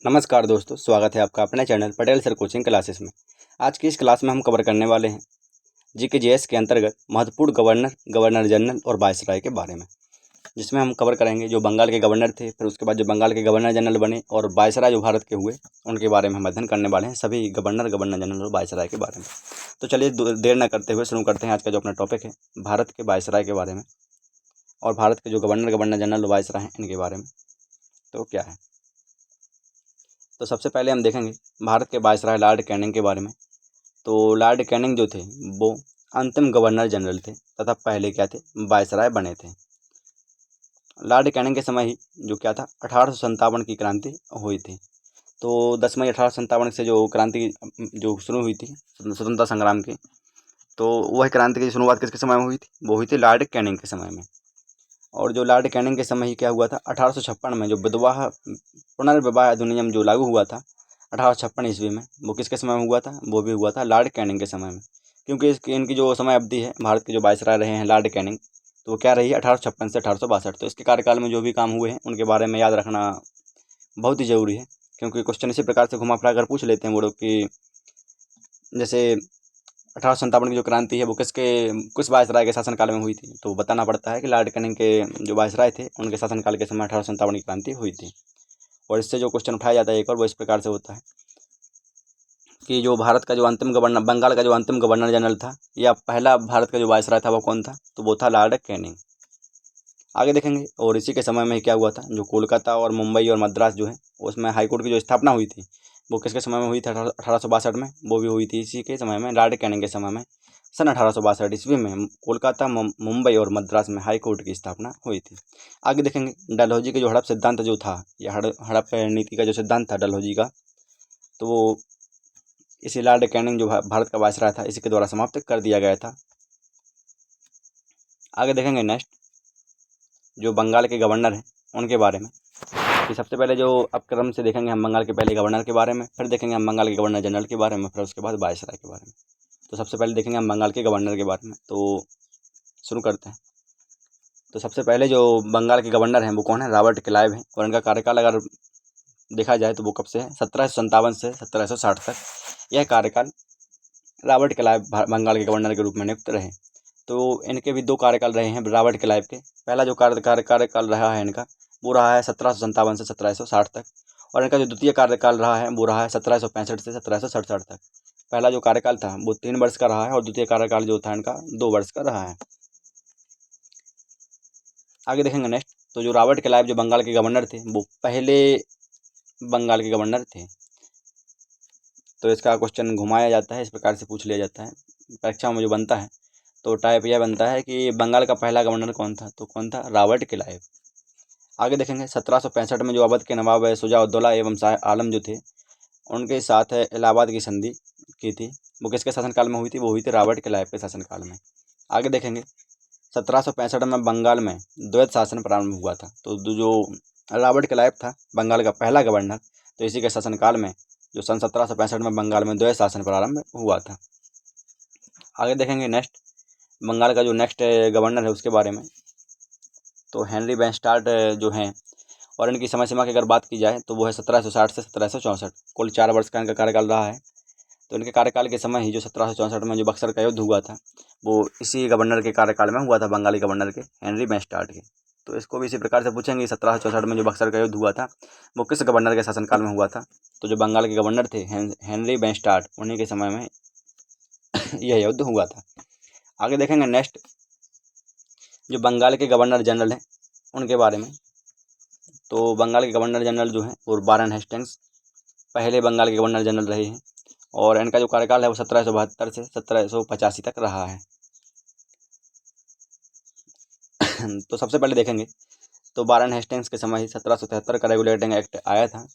नमस्कार दोस्तों, स्वागत है आपका अपने channel Patel sir coaching classes में। आज की इस क्लास में हम कवर करने वाले हैं जीकेजीएस के अंतर्गत महत्वपूर्ण गवर्नर, गवर्नर जनरल और वायसराय के बारे में, जिसमें हम कवर करेंगे जो बंगाल के गवर्नर थे, फिर उसके बाद जो बंगाल के गवर्नर जनरल बने और वायसराय जो भारत के हुए उनके बारे में हम अध्ययन करने वाले हैं, सभी गवर्नर, गवर्नर जनरल और वायसराय के बारे में। तो चलिए देर न करते हुए शुरू करते हैं आज का जो अपना टॉपिक है भारत के वायसराय के बारे में और भारत के जो गवर्नर, गवर्नर जनरल और वायसराय हैं इनके बारे में। तो क्या है, तो सबसे पहले हम देखेंगे भारत के वायसराय लॉर्ड कैनिंग के बारे में। तो लॉर्ड कैनिंग जो थे वो अंतिम गवर्नर जनरल थे तथा पहले क्या थे, वायसराय बने थे। लॉर्ड कैनिंग के समय ही जो क्या था 1857 की क्रांति हुई थी। तो 10 मई 1857 से जो क्रांति जो शुरू हुई थी स्वतंत्रता संग्राम की, तो वह क्रांति की शुरुआत किसके समय में हुई थी, वो हुई थी लॉर्ड कैनिंग के समय में। और जो लॉर्ड कैनिंग के समय ही क्या हुआ था 1856 में जो विधवा पुनर्विवाह अधिनियम जो लागू हुआ था 1856 ईस्वी में, वो किसके समय में हुआ था, वो भी हुआ था लॉर्ड कैनिंग के समय में। क्योंकि इनकी जो समय अवधि है, भारत के जो वायसराय रहे हैं लॉर्ड कैनिंग, तो वो क्या रही है 1856 से 1862। तो इसके कार्यकाल में जो भी काम हुए हैं उनके बारे में याद रखना बहुत ही ज़रूरी है, क्योंकि क्वेश्चन इसी प्रकार से घुमा फिरा कर पूछ लेते हैं वो लोग कि जैसे 1857 की जो क्रांति है वो किस वायसराय के शासनकाल में हुई थी, तो बताना पड़ता है कि लॉर्ड कैनिंग के जो वायसराय थे उनके शासनकाल के समय 1857 की क्रांति हुई थी। और इससे जो क्वेश्चन उठाया जाता है एक और वो इस प्रकार से होता है कि जो भारत का जो अंतिम गवर्नर, बंगाल का जो अंतिम गवर्नर जनरल था या पहला भारत का जो वायसराय था वो कौन था, तो वो था लॉर्ड कैनिंग। आगे देखेंगे। और इसी के समय में ही क्या हुआ था, जो कोलकाता और मुंबई और मद्रास जो है उसमें हाईकोर्ट की जो स्थापना हुई थी वो किसके समय में हुई थी, 1862 में। वो भी हुई थी इसी के समय में, लॉर्ड कैनिंग के समय में। सन 1862 ईस्वी में कोलकाता, मुंबई और मद्रास में हाई कोर्ट की स्थापना हुई थी। आगे देखेंगे डलहौजी के जो हड़प सिद्धांत जो था, या हड़प नीति का जो सिद्धांत था डलहौजी का, तो वो इसी लॉर्ड कैनिंग जो भारत का वायसराय था इसी के द्वारा समाप्त कर दिया गया था। आगे देखेंगे नेक्स्ट जो बंगाल के गवर्नर हैं उनके बारे में, कि सबसे पहले जो अब क्रम से देखेंगे हम बंगाल के पहले गवर्नर के बारे में, फिर देखेंगे हम बंगाल के गवर्नर जनरल के बारे में, फिर उसके बाद वायसराय के बारे में। तो सबसे पहले देखेंगे हम बंगाल के गवर्नर के बारे में। तो शुरू करते हैं। तो सबसे पहले जो बंगाल के गवर्नर हैं वो कौन है, रॉबर्ट क्लाइव हैं। और इनका कार्यकाल अगर देखा जाए तो वो कब से है, 1757 से 1760 तक यह कार्यकाल रॉबर्ट क्लाइव बंगाल के गवर्नर के रूप में नियुक्त रहे। तो इनके भी दो कार्यकाल रहे हैं रॉबर्ट क्लाइव के। पहला जो कार्यकाल रहा है इनका वो रहा है 1757 से 1760 तक, और इनका जो द्वितीय कार्यकाल रहा है वो रहा है 1765 से 1767 तक। पहला जो कार्यकाल था वो 3 वर्ष का रहा है और द्वितीय कार्यकाल जो था इनका 2 वर्ष का रहा है। आगे देखेंगे नेक्स्ट। तो जो रॉबर्ट क्लाइव जो बंगाल के गवर्नर थे वो पहले बंगाल के गवर्नर थे। तो इसका क्वेश्चन घुमाया जाता है, इस प्रकार से पूछ लिया जाता है परीक्षा में जो बनता है। तो टाइप यह बनता है कि बंगाल का पहला गवर्नर कौन था, तो कौन था, रॉबर्ट क्लाइव। आगे देखेंगे 1765 में जो अवध के नवाब शुजा-उद-दौला एवं शाह आलम जो थे उनके साथ इलाहाबाद की संधि की थी, वो किसके शासनकाल में हुई थी, वो हुई थी रॉबर्ट क्लाइव के शासनकाल में। आगे देखेंगे 1765 में बंगाल में द्वैत शासन प्रारंभ हुआ था। तो जो रॉबर्ट क्लाइव था बंगाल का पहला गवर्नर, तो इसी के शासनकाल में जो सन 1765 में बंगाल में द्वैत शासन प्रारंभ हुआ था। आगे देखेंगे नेक्स्ट बंगाल का जो नेक्स्ट गवर्नर है उसके बारे में। तो हेनरी बैनस्टार्ट जो हैं, और इनकी समय सीमा की अगर बात की जाए तो वो है 1760 से 1764। कुल 4 वर्ष का इनका कार्यकाल रहा है। तो इनके कार्यकाल के समय ही जो 1764 में जो बक्सर का युद्ध हुआ था वो इसी गवर्नर के कार्यकाल में हुआ था, बंगाली गवर्नर के हेनरी बैनस्टार्ट के। तो इसको भी इसी प्रकार से पूछेंगे 1764 में जो बक्सर का युद्ध हुआ था वो किस गवर्नर के शासनकाल में हुआ था, तो जो बंगाल के गवर्नर थे हेनरी बैनस्टार्ट, उन्हीं के समय में यह युद्ध हुआ था। आगे देखेंगे नेक्स्ट जो बंगाल के गवर्नर जनरल हैं उनके बारे में। तो बंगाल के गवर्नर जनरल जो हैं वो वारेन हेस्टिंग्स पहले बंगाल के गवर्नर जनरल रहे हैं, और इनका जो कार्यकाल है वो 1772 से 1785 तक रहा है। तो सबसे पहले देखेंगे तो वारेन हेस्टिंग्स के समय ही 1773 का रेगुलेटिंग एक्ट आया था,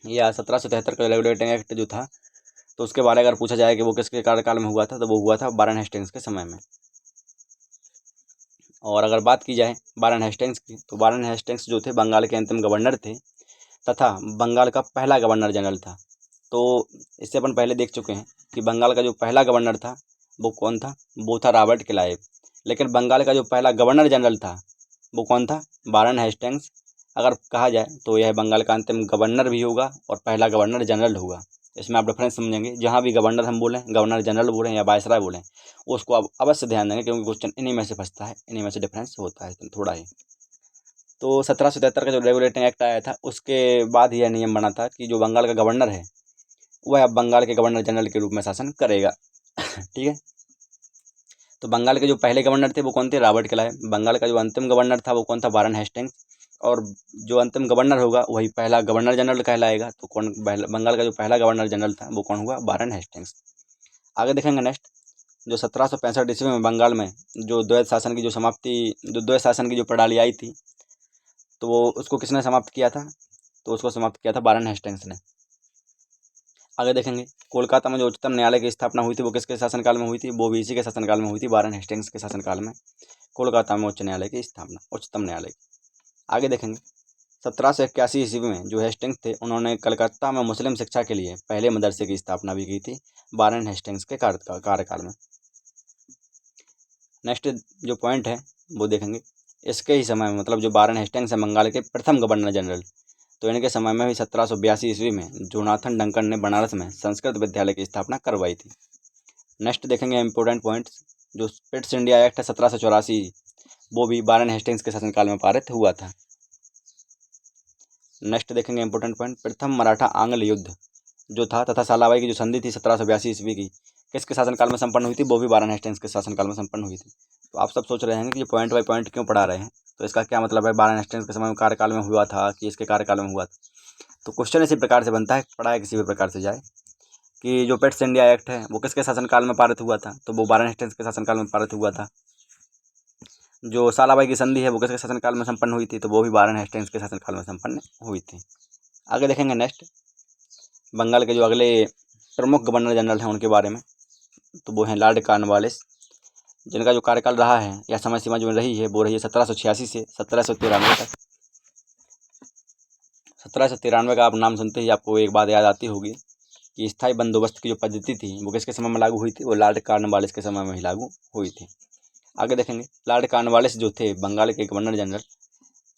या 1773 का रेगुलेटिंग एक्ट जो था, तो उसके बारे में अगर पूछा जाए कि वो किसके कार्यकाल में हुआ था, तो वो हुआ था वारेन हेस्टिंग्स के समय में। और अगर बात की जाए वारेन हेस्टिंग्स की, तो वारेन हेस्टिंग्स जो थे बंगाल के अंतिम गवर्नर थे तथा बंगाल का पहला गवर्नर जनरल था। तो इससे अपन पहले देख चुके हैं कि बंगाल का जो पहला गवर्नर था वो कौन था, वो था रॉबर्ट क्लाइव। लेकिन बंगाल का जो पहला गवर्नर जनरल था वो कौन था, वारेन हेस्टिंग्स अगर कहा जाए तो यह बंगाल का अंतिम गवर्नर भी होगा और पहला गवर्नर जनरल होगा। इसमें आप डिफरेंस समझेंगे, जहाँ भी गवर्नर हम बोलें, गवर्नर जनरल बोलें या वायसराय बोलें, उसको आप अवश्य ध्यान देंगे क्योंकि क्वेश्चन इन्हीं में से फंसता है, इन्हीं में से डिफरेंस होता है थोड़ा ही। तो 1773 का जो रेगुलेटिंग एक्ट आया था उसके बाद यह नियम बना था कि जो बंगाल का गवर्नर है वह अब बंगाल के गवर्नर जनरल के रूप में शासन करेगा। ठीक है। तो बंगाल के जो पहले गवर्नर थे वो कौन थे? Robert Clive. बंगाल का जो अंतिम गवर्नर था वो कौन था? Warren Hastings. और जो अंतिम गवर्नर होगा वही पहला गवर्नर जनरल कहलाएगा। तो कौन बंगाल का जो पहला गवर्नर जनरल था वो कौन हुआ? Warren Hastings. आगे देखेंगे नेक्स्ट, जो 1765 ईस्वी में बंगाल में जो द्वैत शासन की जो समाप्ति, जो द्वैत शासन की जो प्रणाली आई थी, तो वो उसको किसने समाप्त किया था? तो उसको समाप्त किया था वारेन हेस्टिंग्स ने। आगे देखेंगे, कोलकाता में जो उच्चतम न्यायालय की स्थापना हुई थी वो किसके शासनकाल में हुई थी? वो भी इसी के शासनकाल में हुई थी, वारेन हेस्टिंग्स के शासनकाल में कोलकाता में उच्च न्यायालय की स्थापना, उच्चतम न्यायालय की। आगे देखेंगे, 1781 ईस्वी में जो हेस्टिंग्स थे उन्होंने कलकत्ता में मुस्लिम शिक्षा के लिए पहले मदरसे की स्थापना भी की थी वारेन हेस्टिंग्स के कार्यकाल में। नेक्स्ट जो पॉइंट है वो देखेंगे, इसके ही समय में मतलब जो वारेन हेस्टिंग्स है बंगाल के प्रथम गवर्नर जनरल, तो इनके समय में भी 1782 ईस्वी में जोनाथन डंकन ने बनारस में संस्कृत विद्यालय की स्थापना करवाई थी। नेक्स्ट देखेंगे इंपॉर्टेंट पॉइंट्स, जो पिट्स इंडिया एक्ट है 1784, वो भी वारेन हेस्टिंग्स के शासनकाल में पारित हुआ था। नेक्स्ट देखेंगे इंपॉर्टेंट पॉइंट, प्रथम मराठा आंग्ल युद्ध जो था तथा सालाबाई की जो संधि थी 1782 ईस्वी की, किसके शासनकाल में संपन्न हुई थी? वो भी वारेन हेस्टिंग्स के शासनकाल में संपन्न हुई थी। तो आप सब सोच रहे हैं कि ये पॉइंट बाय पॉइंट क्यों पढ़ा रहे हैं, तो इसका क्या मतलब है? वारेन हेस्टिंग्स के समय में कार्यकाल में हुआ था कि इसके कार्यकाल में हुआ था? तो क्वेश्चन इसी प्रकार से बनता है, पढ़ाया किसी भी प्रकार से जाए, कि जो पिट्स इंडिया एक्ट है वो किसके शासनकाल में पारित हुआ था? तो वो वारेन हेस्टिंग्स के शासनकाल में पारित हुआ था। जो सालाबाई की संधि है वो किसके शासनकाल में संपन्न हुई थी? तो वो भी वारेन हेस्टिंग्स के शासनकाल में संपन्न हुई थी। आगे देखेंगे नेक्स्ट, बंगाल के जो अगले प्रमुख गवर्नर जनरल हैं उनके बारे में, तो वो हैं लॉर्ड कॉर्नवालिस, जिनका जो कार्यकाल रहा है या समय सीमा जो रही है वो रही है 1786 से 1793 तक। 1793 का आप नाम सुनते ही आपको एक बात याद आती होगी कि स्थायी बंदोबस्त की जो पद्धति थी वो किसके समय में लागू हुई थी? वो लॉर्ड कॉर्नवालिस के समय में ही लागू हुई थी। आगे देखेंगे, लॉर्ड कॉर्नवालिस जो थे बंगाल के गवर्नर जनरल,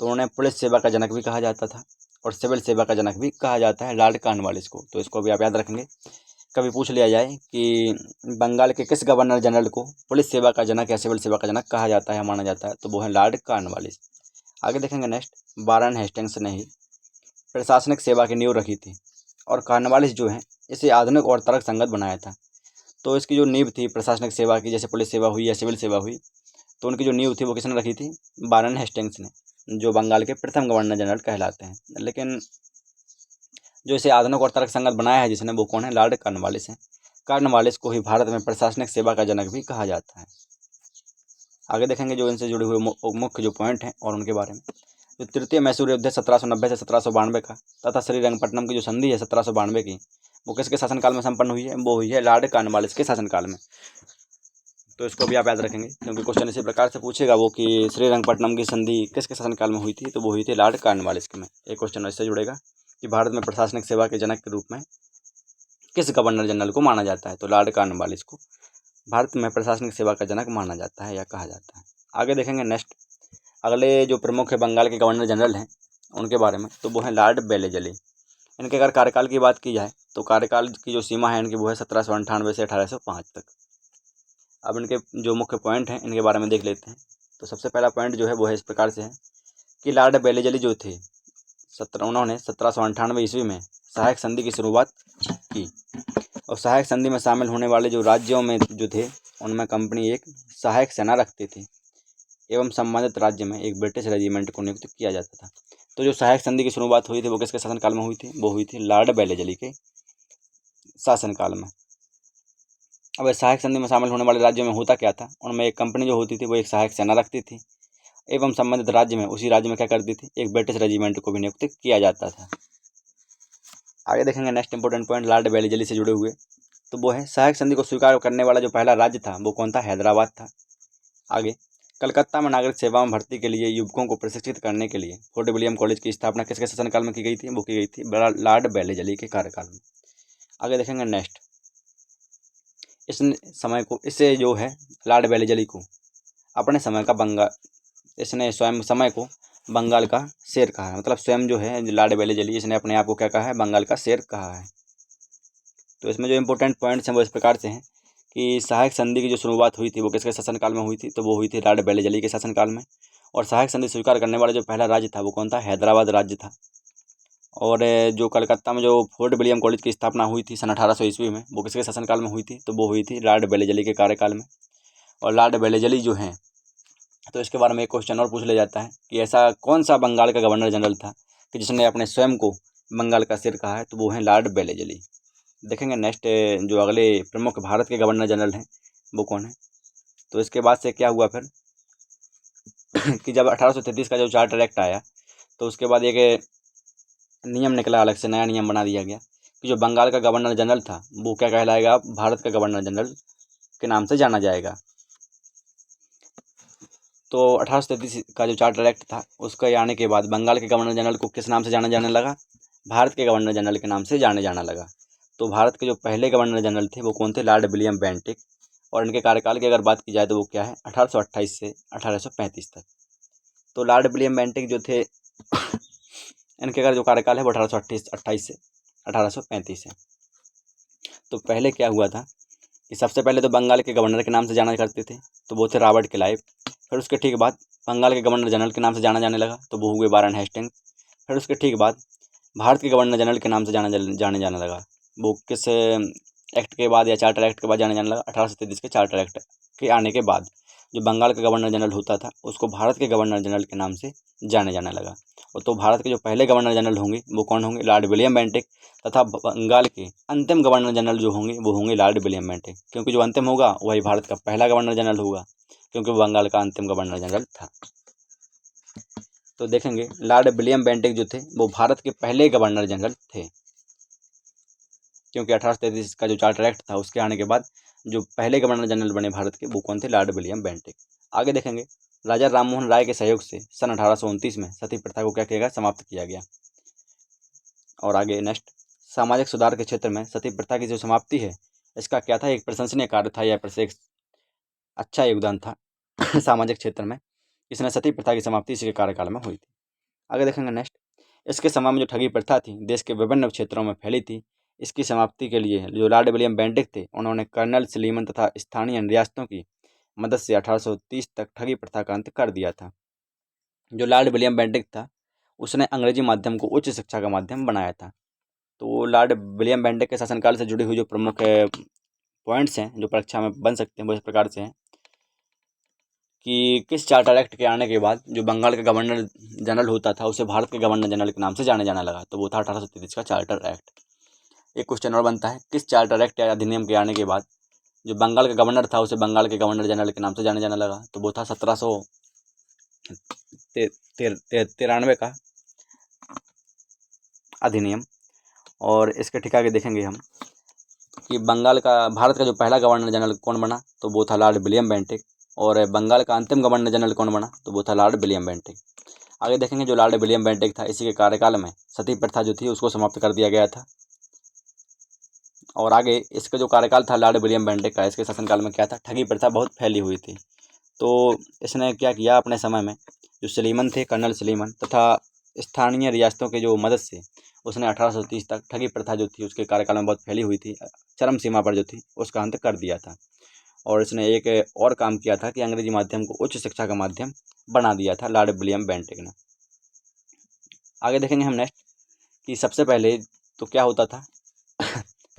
तो उन्हें पुलिस सेवा का जनक भी कहा जाता था और सिविल सेवा का जनक भी कहा जाता है लॉर्ड कॉर्नवालिस को। तो इसको भी आप याद रखेंगे, कभी पूछ लिया जाए कि बंगाल के किस गवर्नर जनरल को पुलिस सेवा का जनक या सिविल सेवा का जनक कहा जाता है, माना जाता है, तो वो है लॉर्ड कॉर्नवालिस। आगे देखेंगे नेक्स्ट, वारेन हेस्टिंग्स ने ही प्रशासनिक सेवा की नींव रखी थी और कॉर्नवालिस जो है इसे आधुनिक और तर्कसंगत बनाया था। तो इसकी जो नींव थी प्रशासनिक सेवा की, जैसे पुलिस सेवा हुई या सिविल सेवा हुई, तो उनकी जो नींव थी वो किसने रखी थी? वारेन हेस्टिंग्स ने, जो बंगाल के प्रथम गवर्नर जनरल कहलाते हैं। लेकिन जो इसे आधुनिक और तर्कसंगत बनाया है जिसने, वो कौन है? लॉर्ड कॉर्नवालिस है। कॉर्नवालिस को ही भारत में प्रशासनिक सेवा का जनक भी कहा जाता है। आगे देखेंगे जो इनसे जुड़े हुए मुख्य जो पॉइंट हैं और उनके बारे में, जो तृतीय मैसूर युद्ध है 1790 से 1792 का, तथा श्रीरंगपट्टनम की जो संधि है 1792 की, वो किसके शासनकाल में संपन्न हुई है? वो हुई है लॉर्ड कॉर्नवालिस के शासनकाल में। तो इसको भी आप याद रखेंगे क्योंकि क्वेश्चन इसी प्रकार से पूछेगा वो कि श्रीरंगपट्टनम की संधि किसके शासनकाल में हुई थी? तो वो हुई थी लॉर्ड कॉर्नवालिस के में। एक क्वेश्चन इससे जुड़ेगा कि भारत में प्रशासनिक सेवा के जनक के रूप में किस गवर्नर जनरल को माना जाता है? तो लॉर्ड कॉर्नवालिस को भारत में प्रशासनिक सेवा का जनक माना जाता है या कहा जाता है। आगे देखेंगे नेक्स्ट, अगले जो प्रमुख है बंगाल के गवर्नर जनरल हैं उनके बारे में, तो वो हैं लॉर्ड बेलेजली। इनके अगर कार्यकाल की बात की जाए तो कार्यकाल की जो सीमा है इनकी वो है 1798 से 1805 तक। अब इनके जो मुख्य पॉइंट हैं इनके बारे में देख लेते हैं। तो सबसे पहला पॉइंट जो है वो है इस प्रकार से है कि लॉर्ड बेलेजली जो थे उन्होंने 1798 ईस्वी में सहायक संधि की शुरुआत की और सहायक संधि में शामिल होने वाले जो राज्यों में जो थे उनमें कंपनी एक सहायक सेना रखती थी एवं संबंधित राज्य में एक ब्रिटिश रेजिमेंट को नियुक्त किया जाता था। तो जो सहायक संधि की शुरुआत हुई थी वो किसके शासनकाल में हुई थी? वो हुई थी लॉर्ड बेलेजली के शासनकाल में। अब सहायक संधि में शामिल होने वाले राज्यों में होता क्या था? उनमें एक कंपनी जो होती थी वो एक सहायक सेना रखती थी एवं संबंधित राज्य में उसी राज्य में क्या करती थी? एक ब्रिटिश रेजिमेंट को भी नियुक्त किया जाता था। आगे देखेंगे नेक्स्ट इंपॉर्टेंट पॉइंट लॉर्ड बेलेजली से जुड़े हुए, तो वो है सहायक संधि को स्वीकार करने वाला जो पहला राज्य था वो कौन था? हैदराबाद था। आगे, कलकत्ता में नागरिक सेवा में भर्ती के लिए युवकों को प्रशिक्षित करने के लिए फोर्ट विलियम कॉलेज की स्थापना किसके शासनकाल में की गई थी? वो की गई थी लॉर्ड बेलेजली के कार्यकाल में। आगे देखेंगे नेक्स्ट, इस समय को इससे जो है लॉर्ड बेलेजली को अपने समय का इसने स्वयं समय को बंगाल का शेर कहा है, मतलब स्वयं जो है लॉर्ड वेलेजली इसने अपने आप को क्या कहा है, बंगाल का शेर कहा है। तो इसमें जो इम्पोर्टेंट पॉइंट्स हैं वो इस प्रकार से हैं कि सहायक संधि की जो शुरुआत हुई थी वो किसके शासनकाल में हुई थी, तो वो हुई थी लॉर्ड वेलेजली के शासनकाल में। और सहायक संधि स्वीकार करने वाला जो पहला राज्य था वो कौन था, हैदराबाद राज्य था। और जो कलकत्ता में जो फोर्ट विलियम कॉलेज की स्थापना हुई थी सन 1800 ईस्वी में, वो किसके शासनकाल में हुई थी, तो वो हुई थी लॉर्ड वेलेजली के कार्यकाल में। और लॉर्ड वेलेजली जो हैं, तो इसके बारे में एक क्वेश्चन और पूछ लिया जाता है कि ऐसा कौन सा बंगाल का गवर्नर जनरल था कि जिसने अपने स्वयं को बंगाल का सिर कहा है, तो वो है लॉर्ड वेलेजली। देखेंगे नेक्स्ट जो अगले प्रमुख भारत के गवर्नर जनरल हैं वो कौन है। तो इसके बाद से क्या हुआ फिर कि जब 1833 का जो चार्टर एक्ट आया, तो उसके बाद एक नियम निकला, अलग से नया नियम बना दिया गया कि जो बंगाल का गवर्नर जनरल था वो क्या कहलाएगा, भारत का गवर्नर जनरल के नाम से जाना जाएगा। तो 1833 का जो चार्टर एक्ट था उसके आने के बाद बंगाल के गवर्नर जनरल को किस नाम से जाना जाने लगा, भारत के गवर्नर जनरल के नाम से जाना लगा। तो भारत के जो पहले गवर्नर जनरल थे वो कौन थे, लॉर्ड विलियम बेंटिक। और इनके कार्यकाल की अगर बात की जाए तो वो क्या है, 1828 से 1835 तक। तो लॉर्ड विलियम बेंटिक जो थे इनके अगर जो कार्यकाल है वो 1828 से 1835 है। तो पहले क्या हुआ था कि सबसे पहले तो बंगाल के गवर्नर के नाम से जाना करते थे, तो वो थे रॉबर्ट क्लाइव। फिर उसके ठीक बाद बंगाल के गवर्नर जनरल के नाम से जाना जाने लगा, तो वो हुए वारन हेस्टिंग्स। फिर उसके ठीक बाद भारत के गवर्नर जनरल के नाम से जाने लगा, वो किस एक्ट के बाद या चार्टर एक्ट के बाद जाने लगा, 1833 के चार्टर एक्ट के आने के बाद जो बंगाल का गवर्नर जनरल होता था उसको भारत के गवर्नर जनरल के नाम से जाने लगा। और तो भारत के जो पहले गवर्नर जनरल होंगे वो कौन होंगे, लॉर्ड विलियम बेंटिक। तथा बंगाल के अंतिम गवर्नर जनरल जो होंगे वो होंगे लॉर्ड विलियम बेंटिक, क्योंकि जो अंतिम होगा वही भारत का पहला गवर्नर जनरल होगा, क्योंकि वो बंगाल का अंतिम गवर्नर जनरल था। तो देखेंगे लॉर्ड विलियम बेंटिक जो थे वो भारत के पहले गवर्नर जनरल थे, क्योंकि 1833 का जो चार्टर एक्ट था उसके आने के बाद जो पहले गवर्नर जनरल बने भारत के वो कौन थे, लॉर्ड विलियम बेंटिक। आगे देखेंगे राजा राममोहन राय के सहयोग से सन 1829 में सती प्रथा को क्या किया गया, समाप्त किया गया। और आगे नेक्स्ट सामाजिक सुधार के क्षेत्र में सती प्रथा की जो समाप्ति है इसका क्या था, एक प्रशंसनीय कार्य था या एक अच्छा योगदान था सामाजिक क्षेत्र में। इसने सती प्रथा की समाप्ति इसी के कार्यकाल में हुई थी। आगे देखेंगे नेक्स्ट, इसके समय में जो ठगी प्रथा थी देश के विभिन्न क्षेत्रों में फैली थी, इसकी समाप्ति के लिए जो लॉर्ड विलियम बेंटिक थे उन्होंने कर्नल सलीमन तथा स्थानीय रियासतों की मदद से 1830 तक ठगी प्रथा का अंत कर दिया था। जो लॉर्ड विलियम बेंटिक था उसने अंग्रेजी माध्यम को उच्च शिक्षा का माध्यम बनाया था। तो लॉर्ड विलियम बेंटिक के शासनकाल से जुड़ी हुई जो प्रमुख पॉइंट्स हैं जो परीक्षा में बन सकते हैं वो इस प्रकार से हैं कि किस चार्टर एक्ट के आने के बाद जो बंगाल का गवर्नर जनरल होता था उसे भारत के गवर्नर जनरल के नाम से जाना लगा, तो वो था 1833 का चार्टर एक्ट। एक क्वेश्चन और बनता है, किस चार्टर एक्ट या अधिनियम के आने के बाद जो बंगाल का गवर्नर था उसे बंगाल के गवर्नर जनरल के नाम से जाना लगा, तो वो था 1793 का अधिनियम। और इसके ठीक आगे देखेंगे हम कि भारत का जो पहला गवर्नर जनरल कौन बना, तो वो था लॉर्ड विलियम बेंटिक। और बंगाल का अंतिम गवर्नर जनरल कौन बना, तो वो था लॉर्ड विलियम बेंटिक। आगे देखेंगे जो लॉर्ड विलियम बेंटिक था इसी के कार्यकाल में सती प्रथा जो थी उसको समाप्त कर दिया गया था। और आगे इसका जो कार्यकाल था लॉर्ड विलियम बेंटिक का, इसके शासनकाल में क्या था, ठगी प्रथा बहुत फैली हुई थी। तो इसने क्या किया, अपने समय में जो सलीमन थे, कर्नल सलीमन तथा स्थानीय रियासतों के जो मदद से उसने 1830 तक ठगी प्रथा जो थी उसके कार्यकाल में बहुत फैली हुई थी, चरम सीमा पर जो थी उसका अंत कर दिया था। और इसने एक और काम किया था कि अंग्रेजी माध्यम को उच्च शिक्षा का माध्यम बना दिया था लॉर्ड विलियम बेंटिक ने। आगे देखेंगे हम नेक्स्ट कि सबसे पहले तो क्या होता था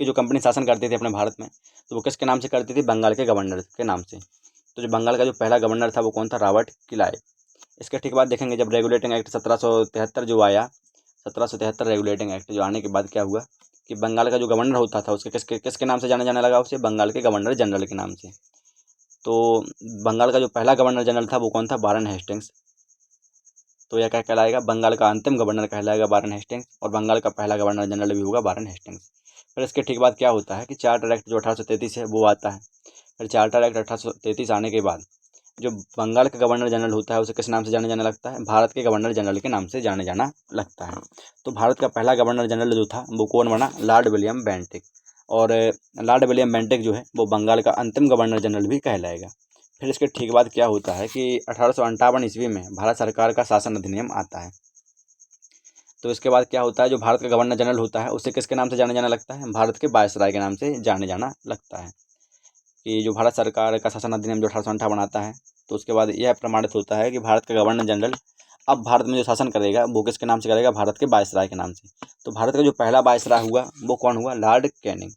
कि जो कंपनी शासन करती थी अपने भारत में तो वो किसके नाम से करती थी, बंगाल के गवर्नर के नाम से। तो जो बंगाल का जो पहला गवर्नर था वो कौन था, रॉबर्ट क्लाइव। इसके ठीक बाद देखेंगे जब रेगुलेटिंग एक्ट 1773 जो आया, 1773 रेगुलेटिंग एक्ट जो आने के बाद क्या हुआ कि बंगाल का जो गवर्नर होता था उसके किसके नाम से जाने लगा, उसे बंगाल के गवर्नर जनरल के नाम से। तो बंगाल का जो पहला गवर्नर जनरल था वो कौन था, वारन हेस्टिंग्स। तो यह क्या कहलाएगा, बंगाल का अंतिम गवर्नर कहलाएगा वारन हेस्टिंग्स, और बंगाल का पहला गवर्नर जनरल भी होगा वारन हेस्टिंग्स। फिर इसके ठीक बाद क्या होता है कि चार्टर एक्ट जो 1833 है वो आता है। फिर चार्टर एक्ट 1833 आने के बाद जो बंगाल का गवर्नर जनरल होता है उसे किस नाम से जाने लगता है, भारत के गवर्नर जनरल के नाम से जाना लगता है। तो भारत का पहला गवर्नर जनरल जो था वो कौन बना, लॉर्ड विलियम बेंटिक। और लॉर्ड विलियम बेंटिक जो है वो बंगाल का अंतिम गवर्नर जनरल भी कहलाएगा, फिर इसके ठीक बाद क्या होता है कि 1858 ईस्वी में भारत सरकार का शासन अधिनियम आता है। तो इसके बाद क्या होता है, जो भारत का गवर्नर जनरल होता है उसे किसके नाम से जाने जाना लगता है, भारत के वायसराय के नाम से जाने जाना लगता है। कि जो भारत सरकार का शासन अधिनियम जो 1858 आता है, तो उसके बाद यह प्रमाणित होता है कि भारत का गवर्नर जनरल अब भारत में जो शासन करेगा वो किसके नाम से करेगा, भारत के वायसराय के नाम से। तो भारत का जो पहला वायसराय हुआ वो कौन हुआ, लॉर्ड कैनिंग।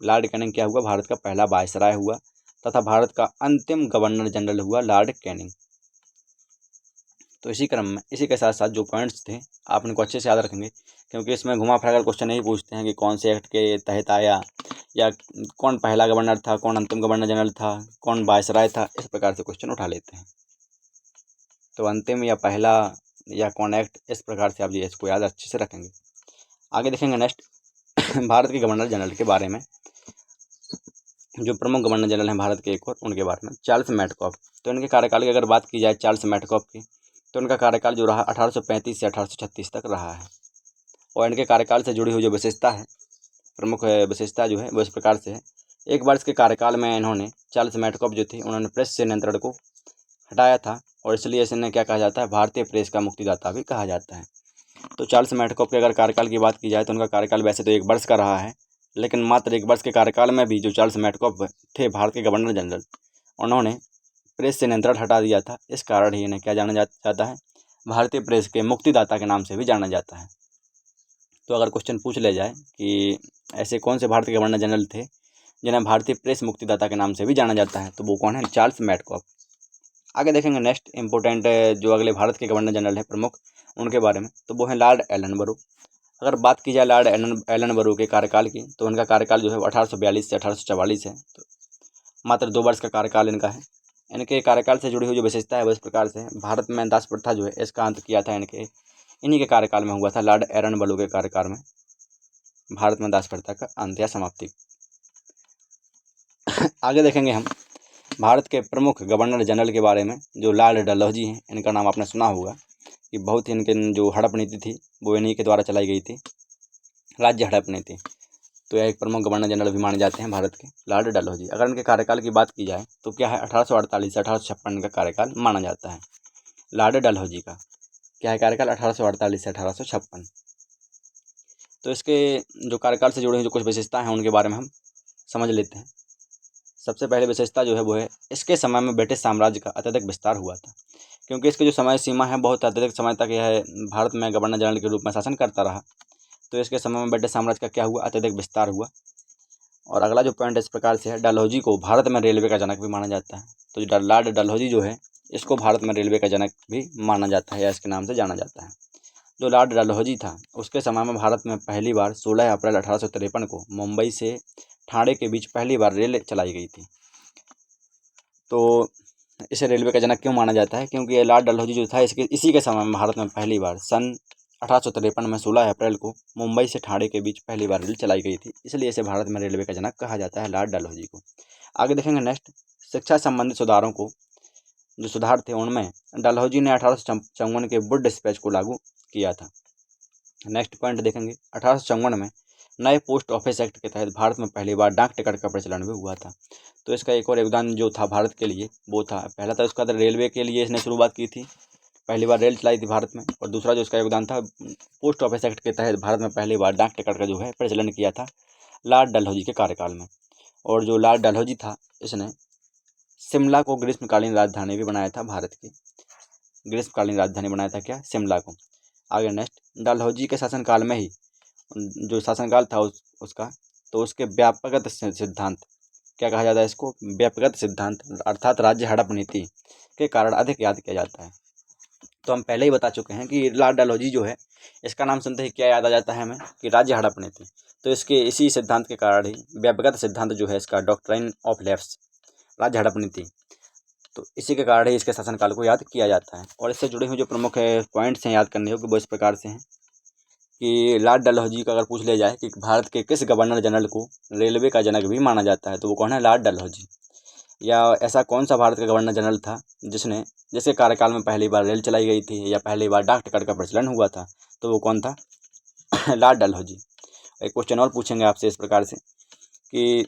लॉर्ड कैनिंग क्या हुआ, भारत का पहला वायसराय हुआ तथा भारत का अंतिम गवर्नर जनरल हुआ लॉर्ड कैनिंग। तो इसी क्रम में इसी के साथ साथ जो पॉइंट्स थे आप इनको अच्छे से याद रखेंगे, क्योंकि इसमें घुमा फिरा क्वेश्चन नहीं पूछते हैं कि कौन से एक्ट के तहत आया, या कौन पहला गवर्नर था, कौन अंतिम गवर्नर जनरल था, कौन वायसराय था, इस प्रकार से क्वेश्चन उठा लेते हैं। तो अंतिम या पहला या कौन एक्ट, इस प्रकार से आप जी इसको याद अच्छे से रखेंगे। आगे देखेंगे नेक्स्ट भारत के गवर्नर जनरल के बारे में। जो प्रमुख गवर्नर जनरल हैं भारत के एक और, उनके बारे में चार्ल्स मेटकॉफ। तो इनके कार्यकाल की अगर बात की जाए चार्ल्स मेटकॉफ की, तो इनका कार्यकाल जो रहा 1835 से 1836 तक रहा है। और इनके कार्यकाल से जुड़ी हुई जो विशेषता है, प्रमुख विशेषता जो है वो इस प्रकार से है। एक बार इसके कार्यकाल में इन्होंने, चार्ल्स मेटकॉफ जो थे, उन्होंने प्रेस से नियंत्रण को हटाया था, और इसलिए इन्हें क्या कहा जाता है, भारतीय प्रेस का मुक्तिदाता भी कहा जाता है। तो चार्ल्स मेटकॉफ के अगर कार्यकाल की बात की जाए तो उनका कार्यकाल वैसे तो 1 वर्ष का रहा है, लेकिन मात्र 1 वर्ष के कार्यकाल में भी जो चार्ल्स मेटकॉफ थे भारत के गवर्नर जनरल, उन्होंने प्रेस से नियंत्रण हटा दिया था। इस कारण ही इन्हें क्या जाना जाता है, भारतीय प्रेस के मुक्तिदाता के नाम से भी जाना जाता है। तो अगर क्वेश्चन पूछ ले जाए कि ऐसे कौन से भारतीय गवर्नर जनरल थे जिन्हें भारतीय प्रेस मुक्तिदाता के नाम से भी जाना जाता है, तो वो कौन है, चार्ल्स मेटकॉफ। आगे देखेंगे नेक्स्ट इंपॉर्टेंट जो अगले भारत के गवर्नर जनरल है प्रमुख, उनके बारे में, तो वो है लॉर्ड एलनबरो। अगर बात की जाए लॉर्ड एलनबरो के कार्यकाल की, तो उनका कार्यकाल जो है 1842 से 1844 है। तो मात्र 2 वर्ष का कार्यकाल इनका है। इनके कार्यकाल से जुड़ी हुई जो विशेषता है वो इस प्रकार से है, भारत में दास प्रथा जो है इसका अंत किया था इन्हीं के कार्यकाल में हुआ था। लॉर्ड एलनबरो के कार्यकाल में भारत में दास प्रथा का अंत या समाप्ति। आगे देखेंगे हम भारत के प्रमुख गवर्नर जनरल के बारे में, जो लॉर्ड डलहौजी हैं। इनका नाम आपने सुना होगा कि बहुत ही इनके जो हड़प नीति थी वो इन्हीं के द्वारा चलाई गई थी, राज्य हड़प नीति। तो यह एक प्रमुख गवर्नर जनरल भी माने जाते हैं भारत के, लॉर्ड डलहौजी। अगर इनके कार्यकाल की बात की जाए तो क्या है, 1848 से 1856 का कार्यकाल माना जाता है लॉर्ड डलहौजी का। क्या है कार्यकाल, 1848 से 1856। तो इसके जो कार्यकाल से जुड़ी हुई जो कुछ विशेषता हैं उनके बारे में हम समझ लेते हैं। सबसे पहले विशेषता जो है वो है, इसके समय में ब्रिटिश साम्राज्य का अत्यधिक विस्तार हुआ था, क्योंकि इसकी जो समय सीमा है बहुत अत्यधिक समय तक यह भारत में गवर्नर जनरल के रूप में शासन करता रहा। तो इसके समय में ब्रिटिश साम्राज्य का क्या हुआ, अत्यधिक विस्तार हुआ। और अगला जो पॉइंट इस प्रकार से है, डलहौजी को भारत में रेलवे का जनक भी माना जाता है। तो जो लॉर्ड डलहौजी जो है इसको भारत में रेलवे का जनक भी माना जाता है या इसके नाम से जाना जाता है। जो लॉर्ड डलहौजी था उसके समय में भारत में पहली बार 16 अप्रैल 1853 को मुंबई से ठाणे के बीच पहली बार रेल चलाई गई थी। तो इसे रेलवे का जनक क्यों माना जाता है, क्योंकि ये लॉर्ड डलहौजी जो था इसी के समय में भारत में पहली बार सन 1853 में 16 अप्रैल को मुंबई से ठाणे के बीच पहली बार रेल चलाई गई थी, इसलिए इसे भारत में रेलवे का जनक कहा जाता है, लॉर्ड डलहौजी को। आगे देखेंगे नेक्स्ट, शिक्षा संबंधित सुधारों को, जो सुधार थे उनमें डलहौजी ने 1854 के वुड डिस्पैच को लागू किया था। नेक्स्ट पॉइंट देखेंगे, 1854 में नए पोस्ट ऑफिस एक्ट के तहत भारत में पहली बार डाक टिकट का प्रचलन भी हुआ था। तो इसका एक और योगदान जो था भारत के लिए वो था, पहला था उसका रेलवे के लिए इसने शुरुआत की थी, पहली बार रेल चलाई थी भारत में। और दूसरा जो इसका योगदान था, पोस्ट ऑफिस एक्ट के तहत भारत में पहली बार डाक टिकट का जो है प्रचलन किया था लॉर्ड डलहौजी के कार्यकाल में। और जो लॉर्ड डलहौजी था इसने शिमला को ग्रीष्मकालीन राजधानी भी बनाया था, भारत की ग्रीष्मकालीन राजधानी बनाया था क्या, शिमला को। आगे नेक्स्ट, डलहौजी के शासनकाल में ही जो शासनकाल था उसका, तो उसके व्यापकगत सिद्धांत, क्या कहा जाता है इसको, व्यापकगत सिद्धांत अर्थात राज्य हड़प नीति के कारण अधिक याद किया जाता है। तो हम पहले ही बता चुके हैं कि लॉर्ड डलहौजी जो है इसका नाम सुनते ही क्या याद आ जाता है हमें, कि राज्य हड़प नीति। तो इसके इसी सिद्धांत के कारण ही व्यापकगत सिद्धांत जो है इसका, डॉक्ट्राइन ऑफ लैप्स, राज्य हड़प नीति, तो इसी के कारण ही इसके शासनकाल को याद किया जाता है। और इससे जुड़े हुए जो प्रमुख पॉइंट्स हैं याद करने योग्य वो इस प्रकार से हैं कि लॉर्ड डलहौजी का अगर पूछ लिया जाए कि भारत के किस गवर्नर जनरल को रेलवे का जनक भी माना जाता है, तो वो कौन है, लॉर्ड डलहौजी। या ऐसा कौन सा भारत का गवर्नर जनरल था जिसके कार्यकाल में पहली बार रेल चलाई गई थी या पहली बार डाक टिकट का प्रचलन हुआ था, तो वो कौन था, लॉर्ड डलहौजी। एक क्वेश्चन और पूछेंगे आपसे इस प्रकार से कि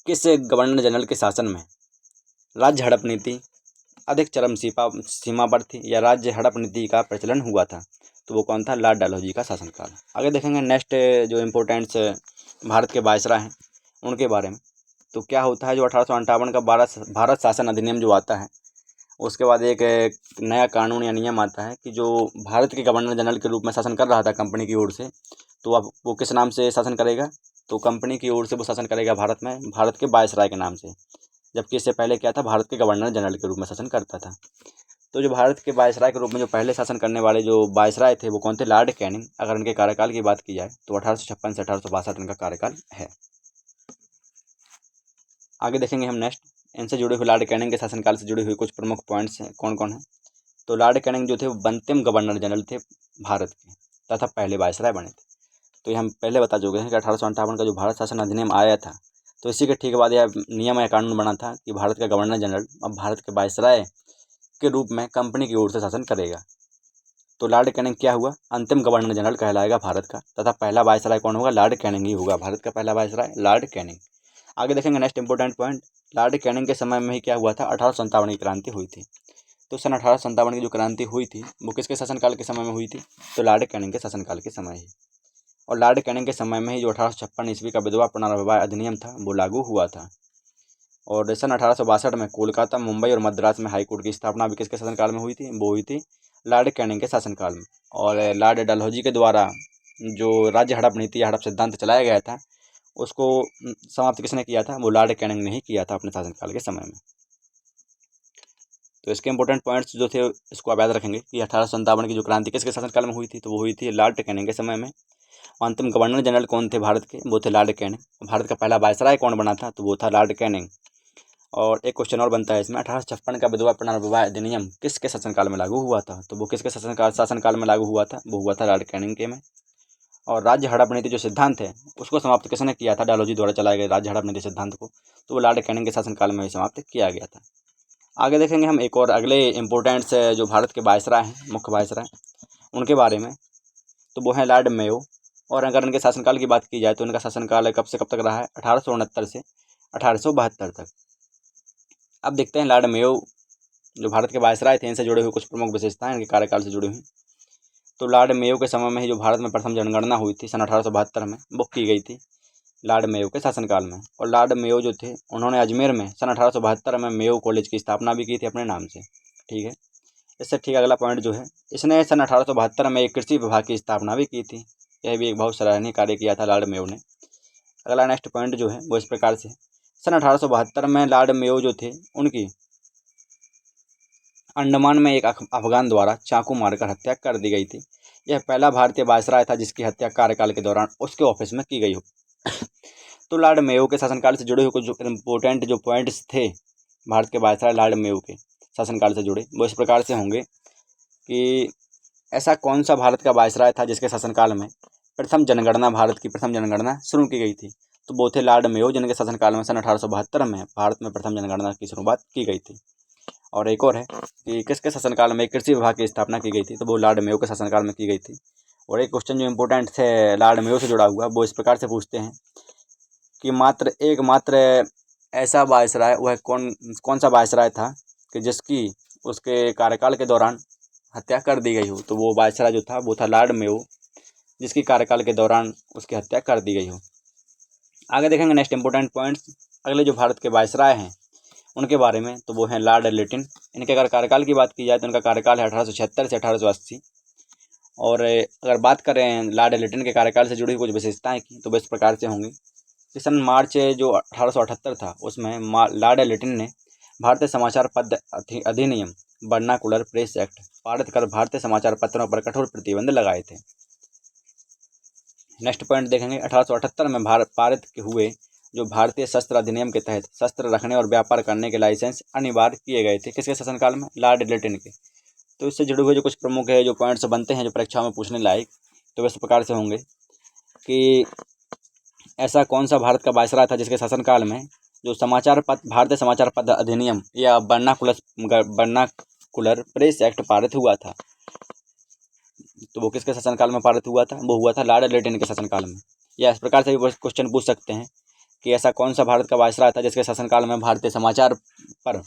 किस गवर्नर जनरल के शासन में राज्य हड़प नीति अधिक चरम सीमा पर थी या राज्य हड़प नीति का प्रचलन हुआ था, तो वो कौन था? लॉर्ड डलहौजी का शासनकाल। आगे देखेंगे नेक्स्ट जो इम्पोर्टेंट्स भारत के वायसराय हैं उनके बारे में। तो क्या होता है, जो 1858 का भारत शासन अधिनियम जो आता है, उसके बाद एक नया कानून या नियम आता है कि जो भारत के गवर्नर जनरल के रूप में शासन कर रहा था कंपनी की ओर से, तो अब वो किस नाम से शासन करेगा? तो कंपनी की ओर से वो शासन करेगा भारत में भारत के वायसराय के नाम से, जबकि इससे पहले क्या था? भारत के गवर्नर जनरल के रूप में शासन करता था। तो जो भारत के वायसराय के रूप में जो पहले शासन करने वाले जो वायसराय थे वो कौन थे? Lord Canning. अगर उनके कार्यकाल की बात की जाए तो 1856 से 1862 इनका कार्यकाल है। आगे देखेंगे हम नेक्स्ट, इनसे जुड़े हुए लॉर्ड कैनिंग के शासनकाल से जुड़े हुए कुछ प्रमुख पॉइंट्स हैं, कौन कौन है? तो लॉर्ड कैनिंग जो थे वो अंतिम गवर्नर जनरल थे भारत के तथा पहले वायसराय बने थे। तो ये हम पहले बता चुके हैं कि 1858 का जो भारत शासन अधिनियम आया था, तो इसी के ठीक बाद यह नियम या कानून बना था कि भारत का गवर्नर जनरल अब भारत के वायसराय के रूप में कंपनी की ओर से शासन करेगा। तो लॉर्ड कैनिंग क्या हुआ? अंतिम गवर्नर जनरल कहलाएगा भारत का, तथा पहला वायसराय कौन होगा? लॉर्ड कैनिंग ही होगा, भारत का पहला वायसराय लॉर्ड कैनिंग। आगे देखेंगे next important point, Lord Canning के समय में ही क्या हुआ था? 1857 की क्रांति हुई थी। तो सन 1857 की जो क्रांति हुई थी वो किसके शासनकाल के समय में हुई थी? तो लॉर्ड कैनिंग के शासनकाल के समय ही। और लॉर्ड कैनिंग के समय में ही जो 1856 ईस्वी का विधवा पुनर्विवाह अधिनियम था वो लागू हुआ था। और सन 1862 में कोलकाता, मुंबई और मद्रास में हाईकोर्ट की स्थापना भी किसके शासनकाल में हुई थी? वो हुई थी लॉर्ड कैनिंग के शासनकाल में। और लॉर्ड डलहौजी के द्वारा जो राज्य हड़प नीति या हड़प सिद्धांत चलाया गया था उसको समाप्त किसने किया था? वो लॉर्ड कैनिंग ने ही किया था अपने शासनकाल के समय में। तो इसके इंपॉर्टेंट पॉइंट्स जो थे इसको आप याद रखेंगे कि 1857 की जो क्रांति किसके शासनकाल में हुई थी? तो वो हुई थी लॉर्ड कैनिंग के समय में। अंतिम गवर्नर जनरल कौन थे भारत के? वो थे लॉर्ड कैनिंग। भारत का पहला वायसराय कौन बना था? तो वो था लॉर्ड कैनिंग। और एक क्वेश्चन और बनता है इसमें, 1856 का विधवा पुनर्विवाह अधिनियम किसके शासनकाल में लागू हुआ था? तो वो किसके शासनकाल में लागू हुआ था? वो हुआ था लॉर्ड कैनिंग के में। और राज्य हड़प नीति जो सिद्धांत है उसको समाप्त किसने किया था? डलहौजी द्वारा चलाए गए राज्य हड़प नीति सिद्धांत को, तो वो लॉर्ड कैनिंग के शासनकाल में ही समाप्त किया गया था। आगे देखेंगे हम एक और अगले इंपॉर्टेंट्स जो भारत के वायसराय हैं, मुख्य वायसराय, उनके बारे में। तो वो हैं लॉर्ड मेयो। और अगर इनके शासनकाल की बात की जाए तो इनका शासनकाल कब से कब तक रहा है? 1869 से 1872 तक। अब देखते हैं लॉर्ड मेयो जो भारत के वायसराय थे इनसे जुड़े हुए कुछ प्रमुख विशेषताएं इनके कार्यकाल से जुड़ी हुई। तो लॉर्ड मेयो के समय में ही जो भारत में प्रथम जनगणना हुई थी सन 1872 में, वो की गई थी लॉर्ड मेयो के शासनकाल में। और लॉर्ड मेयो जो थे उन्होंने अजमेर में सन 1872 में मेयो कॉलेज की स्थापना भी की थी अपने नाम से। ठीक है, इससे ठीक अगला पॉइंट जो है, इसने सन 1872 में एक कृषि विभाग की स्थापना भी की थी। यह भी एक बहुत सराहनीय कार्य किया था लॉर्ड मेयो ने। अगला नेक्स्ट पॉइंट जो है वो इस प्रकार से, सन 1872 में लॉर्ड मेयो जो थे उनकी अंडमान में एक अफगान द्वारा चाकू मारकर हत्या कर दी गई थी। यह पहला भारतीय वायसराय था जिसकी हत्या कार्यकाल के दौरान उसके ऑफिस में की गई हो। तो लॉर्ड मेयो के शासनकाल से जुड़े हुए कुछ इम्पोर्टेंट जो पॉइंट्स थे भारत के वायसराय लॉर्ड मेयो के शासनकाल से जुड़े वो इस प्रकार से होंगे कि ऐसा कौन सा भारत का वायसराय था जिसके शासनकाल में प्रथम जनगणना, भारत की प्रथम जनगणना शुरू की गई थी? तो वो थे लॉर्ड मेयो जिनके शासनकाल में सन 1872 में भारत में प्रथम जनगणना की शुरुआत की गई थी। और एक और है कि किसके शासनकाल में कृषि विभाग की स्थापना की गई थी? तो वो लॉर्ड मेयो के शासनकाल में की गई थी। और एक क्वेश्चन जो इम्पोर्टेंट थे लॉर्ड मेयो से जुड़ा हुआ वो इस प्रकार से पूछते हैं कि मात्र ऐसा वायसराय वह कौन सा वायसराय था कि जिसकी उसके कार्यकाल के दौरान हत्या कर दी गई हो? तो वो वायसराय जो था वो था लॉर्ड मेयो जिसकी कार्यकाल के दौरान उसकी हत्या कर दी गई हो। आगे देखेंगे नेक्स्ट इंपॉर्टेंट पॉइंट्स अगले जो भारत के वायसराय हैं उनके बारे में। तो वो हैं लॉर्ड लिटिन। इनके अगर कार्यकाल की बात की जाए तो इनका कार्यकाल है 1876 से 1880। और अगर बात करें लॉर्ड लिटिन के कार्यकाल से जुड़ी कुछ विशेषताएं की तो वो इस प्रकार से होंगी कि सन मार्च जो 1878 था उसमें लॉर्ड लिटिन ने भारतीय समाचार पत्र अधिनियम वर्नाकुलर प्रेस एक्ट पारित कर भारतीय समाचार पत्रों पर कठोर प्रतिबंध लगाए थे। नेक्स्ट पॉइंट देखेंगे 1878 में पारित हुए जो भारतीय शस्त्र अधिनियम के तहत शस्त्र रखने और व्यापार करने के लाइसेंस अनिवार्य किए गए थे किसके शासनकाल में? लॉर्ड लिटिन के। तो इससे जुड़े हुए जो कुछ प्रमुख है जो पॉइंट्स बनते हैं जो परीक्षाओं में पूछने लायक, तो इस प्रकार से होंगे कि ऐसा कौन सा भारत का वायसराय था जिसके शासनकाल में जो भारतीय समाचार पत्र अधिनियम या वर्नाकुलर प्रेस एक्ट पारित हुआ था? तो वो किसके शासनकाल में पारित हुआ था? वो हुआ था लॉर्ड लिटिन के शासनकाल में। या इस प्रकार से भी क्वेश्चन पूछ सकते हैं कि ऐसा कौन सा भारत का वायसराय था जिसके शासनकाल में भारतीय समाचार पर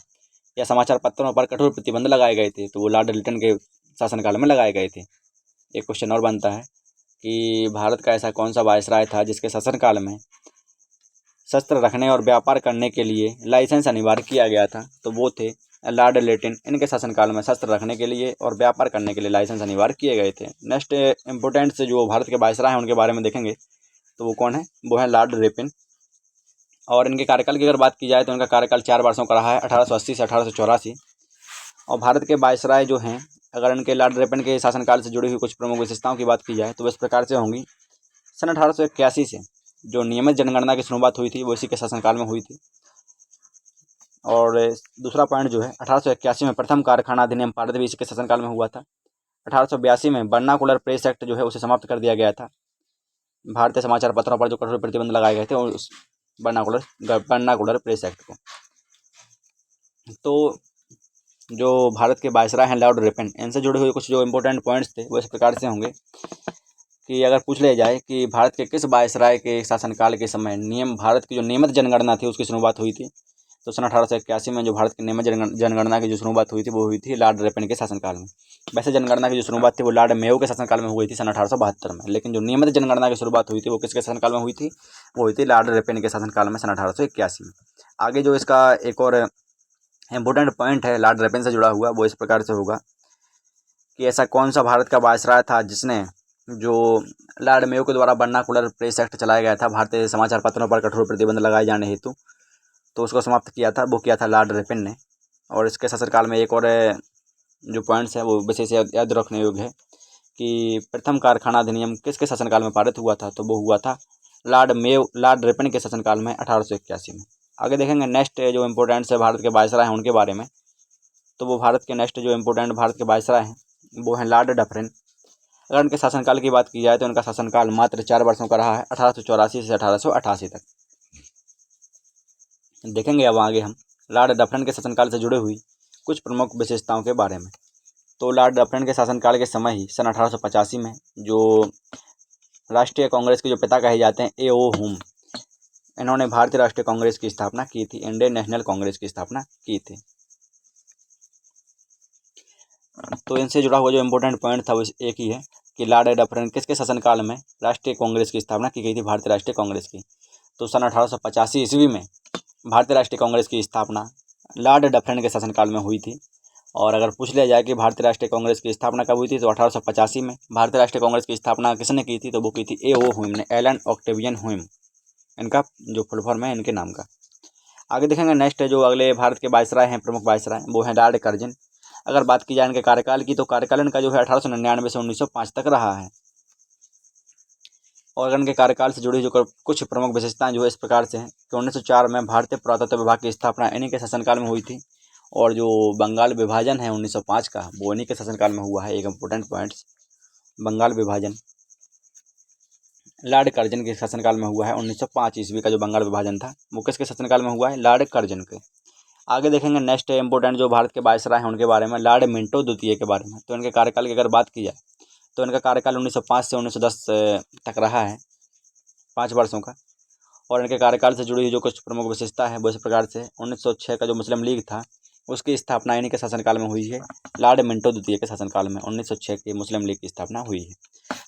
या समाचार पत्रों पर कठोर प्रतिबंध लगाए गए थे, तो वो लॉर्ड लिटन के शासनकाल में लगाए गए थे। एक क्वेश्चन और बनता है कि भारत का ऐसा कौन सा वायसराय था जिसके शासनकाल में शस्त्र रखने और व्यापार करने के लिए लाइसेंस अनिवार्य किया गया था, तो वो थे लॉर्ड लिटन। इनके शासनकाल में शस्त्र रखने के लिए और व्यापार करने के लिए लाइसेंस अनिवार्य किए गए थे। नेक्स्ट इंपोर्टेंट से जो भारत के वायसराय हैं उनके बारे में देखेंगे, तो वो कौन है, वो है लॉर्ड रिपन। और इनके कार्यकाल की अगर बात की जाए तो इनका कार्यकाल 4 वर्षों का रहा है, 1880 से 1884। और भारत के वायसराय जो हैं, अगर इनके लॉर्ड रिपन के शासनकाल से जुड़ी हुई कुछ प्रमुख विशेषताओं की बात की जाए तो इस प्रकार से होंगी। सन 1881 से जो नियमित जनगणना की शुरुआत हुई थी वो इसी के शासनकाल में हुई थी। और दूसरा पॉइंट जो है, 1881 में प्रथम कारखाना अधिनियम पारित भी इसी के शासनकाल में हुआ था। 1882 में वर्नाकुलर प्रेस एक्ट जो है उसे समाप्त कर दिया गया था। भारतीय समाचार पत्रों पर जो कठोर प्रतिबंध लगाए गए थे उस वर्नाकुलर प्रेस एक्ट को। तो जो भारत के वायसराय हैं लॉर्ड रिपन, इनसे जुड़े हुए कुछ जो इंपॉर्टेंट पॉइंट्स थे वो इस प्रकार से होंगे कि अगर पूछ लिया जाए कि भारत के किस वायसराय के शासनकाल के समय भारत की जो नियमित जनगणना थी उसकी शुरुआत हुई थी, तो सन 1881 में जो भारत की नियमित जनगणना की जो शुरुआत हुई थी वो हुई थी लॉर्ड रिपन के शासनकाल में। वैसे जनगणना की जो शुरुआत थी वो लॉर्ड मेयो के शासनकाल में हुई थी सन 1872 में, लेकिन जो नियमित जनगणना की शुरुआत हुई थी वो किसके शासनकाल में हुई थी, वो हुई थी लॉर्ड रिपन के शासनकाल में सन 1881 में। आगे जो इसका एक और इम्पोर्टेंट पॉइंट है लॉर्ड रिपन से जुड़ा हुआ, वो इस प्रकार से होगा कि ऐसा कौन सा भारत का वायसराय था जिसने जो लॉर्ड मेयो के द्वारा वर्नाकुलर प्रेस एक्ट चलाया गया था भारतीय समाचार पत्रों पर कठोर प्रतिबंध लगाए जाने हेतु, तो उसको समाप्त किया था, वो किया था लॉर्ड रिपन ने। और इसके शासनकाल में एक और जो पॉइंट्स है वो विशेष याद रखने योग्य है कि प्रथम कारखाना अधिनियम किसके शासनकाल में पारित हुआ था, तो वो हुआ था लॉर्ड रिपन के शासनकाल में 1881 में। आगे देखेंगे नेक्स्ट जो इम्पोर्टेंट है भारत के वायसराय हैं उनके बारे में, तो वो भारत के नेक्स्ट जो इम्पोर्टेंट भारत के वायसराय हैं वो हैं लॉर्ड डफरिन। अगर उनके शासनकाल की बात की जाए तो उनका शासनकाल मात्र 4 वर्षों का रहा है, 1884 से 1888 तक। देखेंगे अब आगे हम लॉर्ड डफरिन के शासनकाल से जुड़े हुई कुछ प्रमुख विशेषताओं के बारे में। तो लॉर्ड डफरिन के शासनकाल के समय ही सन 1885 में जो राष्ट्रीय कांग्रेस के जो पिता कहे जाते हैं A.O. हुम, इन्होंने भारतीय राष्ट्रीय कांग्रेस की स्थापना की थी, इंडियन नेशनल कांग्रेस की स्थापना की थी। तो इनसे जुड़ा हुआ जो इम्पोर्टेंट पॉइंट था वो एक ही है कि लॉर्ड डफरिन किसके शासनकाल में राष्ट्रीय कांग्रेस की स्थापना की गई थी, भारतीय राष्ट्रीय कांग्रेस की। तो सन 1885 ईस्वी में भारतीय राष्ट्रीय कांग्रेस की स्थापना लॉर्ड डफरिन के शासनकाल में हुई थी। और अगर पूछ लिया जाए कि भारतीय राष्ट्रीय कांग्रेस की स्थापना कब हुई थी, तो 1885 में। भारतीय राष्ट्रीय कांग्रेस की स्थापना किसने की थी, तो वो की थी A.O. हुम ने, एलन ऑक्टेवियन हुम, इनका जो फुल फॉर्म है इनके नाम का। आगे देखेंगे नेक्स्ट है जो अगले भारत के वायसराय हैं, प्रमुख वायसराय, वो हैं लॉर्ड कर्जन। अगर बात की जाए इनके कार्यकाल की तो कार्यकाल इनका जो है 1899 से 1905 तक रहा है। और इनके कार्यकाल से जुड़ी जो कुछ प्रमुख विशेषताएं जो है इस प्रकार से हैं कि 1904 में भारतीय पुरातत्व विभाग की स्थापना इन्हीं के शासनकाल में हुई थी। और जो बंगाल विभाजन है 1905 का, वो इन्हीं के शासनकाल में हुआ है। एक इम्पोर्टेंट पॉइंट्स, बंगाल विभाजन लॉर्ड कर्जन के शासनकाल में हुआ है। 1905 ईस्वी का जो बंगाल विभाजन था वो किसके शासनकाल में हुआ है, लॉर्ड कर्जन के। आगे देखेंगे नेक्स्ट इंपोर्टेंट जो भारत के वायसराय हैं उनके बारे में, लॉर्ड मिंटो द्वितीय के बारे में। तो इनके कार्यकाल की अगर बात की जाए तो इनका कार्यकाल 1905 से 1910 तक रहा है, 5 वर्षों का। और इनके कार्यकाल से जुड़ी हुई जो कुछ प्रमुख विशेषता है वो इस प्रकार से 1906 का जो मुस्लिम लीग था उसकी स्थापना इन्हीं के शासनकाल में हुई है। लॉर्ड मिंटो द्वितीय के शासनकाल में 1906 की मुस्लिम लीग की स्थापना हुई है।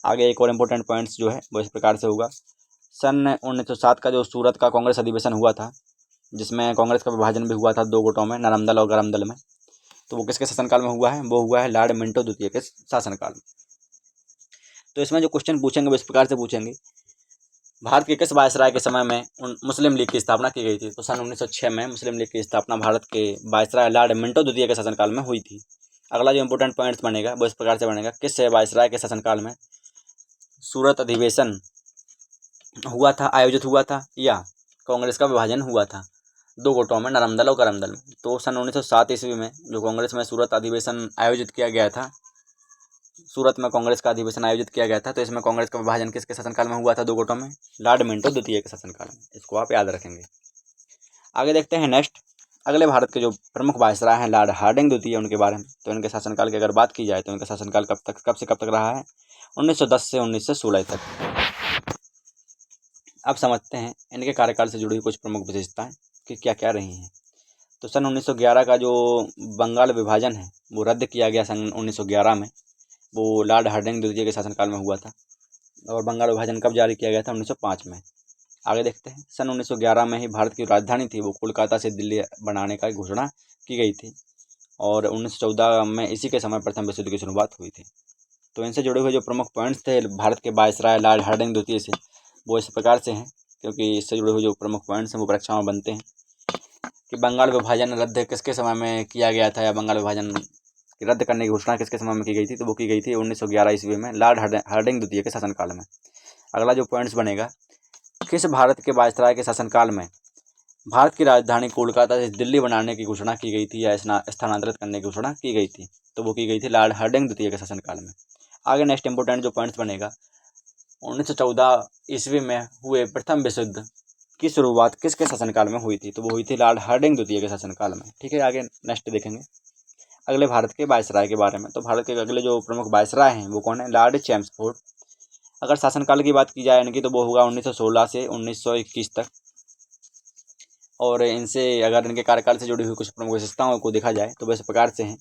आगे एक और इम्पोर्टेंट पॉइंट्स जो है वो इस प्रकार से होगा। सन 1907 का जो सूरत का कांग्रेस अधिवेशन हुआ था, जिसमें कांग्रेस का विभाजन भी हुआ था 2 गुटों में, नरम दल और गरम दल में, तो वो किसके शासनकाल में हुआ है, वो हुआ है लॉर्ड मिंटो द्वितीय के शासनकाल में। तो इसमें जो क्वेश्चन पूछेंगे वो इस प्रकार से पूछेंगे, भारत के किस वायसराय के समय में मुस्लिम लीग की स्थापना की गई थी। तो सन 1906 में मुस्लिम लीग की स्थापना भारत के वायसराय लॉर्ड मिंटो द्वितीय के शासनकाल में हुई थी। अगला जो इंपोर्टेंट पॉइंट्स बनेगा वो इस प्रकार से बनेगा, किस वायसराय के शासनकाल में सूरत अधिवेशन हुआ था, आयोजित हुआ था, या कांग्रेस का विभाजन हुआ था 2 गुटों में, नरम दल और गरम दल में। तो सन 1907 ईस्वी में जो कांग्रेस में सूरत अधिवेशन आयोजित किया गया था, सूरत में कांग्रेस का अधिवेशन आयोजित किया गया था, तो इसमें कांग्रेस का विभाजन किसके शासनकाल में हुआ था 2 गुटों में, लॉर्ड मिंटो द्वितीय के शासनकाल में। इसको आप याद रखेंगे। आगे देखते हैं नेक्स्ट अगले भारत के जो प्रमुख वायसराय हैं लॉर्ड हार्डिंग द्वितीय, उनके बारे में। तो इनके शासनकाल की अगर बात की जाए तो इनका शासनकाल कब से कब तक रहा है, 1910 से 1916 तक। अब समझते हैं इनके कार्यकाल से जुड़ी कुछ प्रमुख विशेषताएं कि क्या क्या रही हैं। तो सन 1911 का जो बंगाल विभाजन है वो रद्द किया गया सन 1911 में। वो लॉर्ड हार्डिंग द्वितीय के शासनकाल में हुआ था। और बंगाल विभाजन कब जारी किया गया था? 1905 में। आगे देखते हैं। सन 1911 में ही भारत की राजधानी थी वो कोलकाता से दिल्ली बनाने का घोषणा की गई थी। और 1914 में इसी के समय प्रथम विश्व युद्ध की शुरुआत हुई थी। तो इनसे जुड़े हुए जो प्रमुख पॉइंट्स थे भारत के वायसराय लॉर्ड हार्डिंग द्वितीय से, वो इस प्रकार से हैं, क्योंकि इससे जुड़े हुए जो प्रमुख पॉइंट्स हैं वो परीक्षाओं में बनते हैं कि बंगाल विभाजन रद्द किसके समय में किया गया था, या बंगाल विभाजन रद्द करने की घोषणा किसके समय में की गई थी? तो वो की गई थी 1911 ईस्वी में लॉर्ड हार्डिंग द्वितीय के शासनकाल में। अगला जो पॉइंट्स बनेगा, किस भारत के वायसराय के शासनकाल में भारत की राजधानी कोलकाता से दिल्ली बनाने की घोषणा की गई थी या स्थानांतरित करने की घोषणा की गई थी? तो वो की गई थी लॉर्ड हार्डिंग द्वितीय के शासनकाल में। आगे नेक्स्ट इंपोर्टेंट जो पॉइंट्स बनेगा, 1914 ईस्वी में हुए प्रथम विश्व युद्ध की शुरुआत किसके शासनकाल में हुई थी? तो वो हुई थी लॉर्ड हार्डिंग द्वितीय के शासनकाल में। ठीक है, आगे नेक्स्ट देखेंगे अगले भारत के वायसराय के बारे में। तो भारत के अगले जो प्रमुख वायसराय हैं वो कौन है? Lord Chelmsford. अगर शासनकाल की बात की जाए इनकी, तो वो होगा 1916 से 1921 तक। और इनसे अगर इनके कार्यकाल से जुड़ी हुई कुछ प्रमुख विशेषताओं को देखा जाए तो वैसे प्रकार से हैं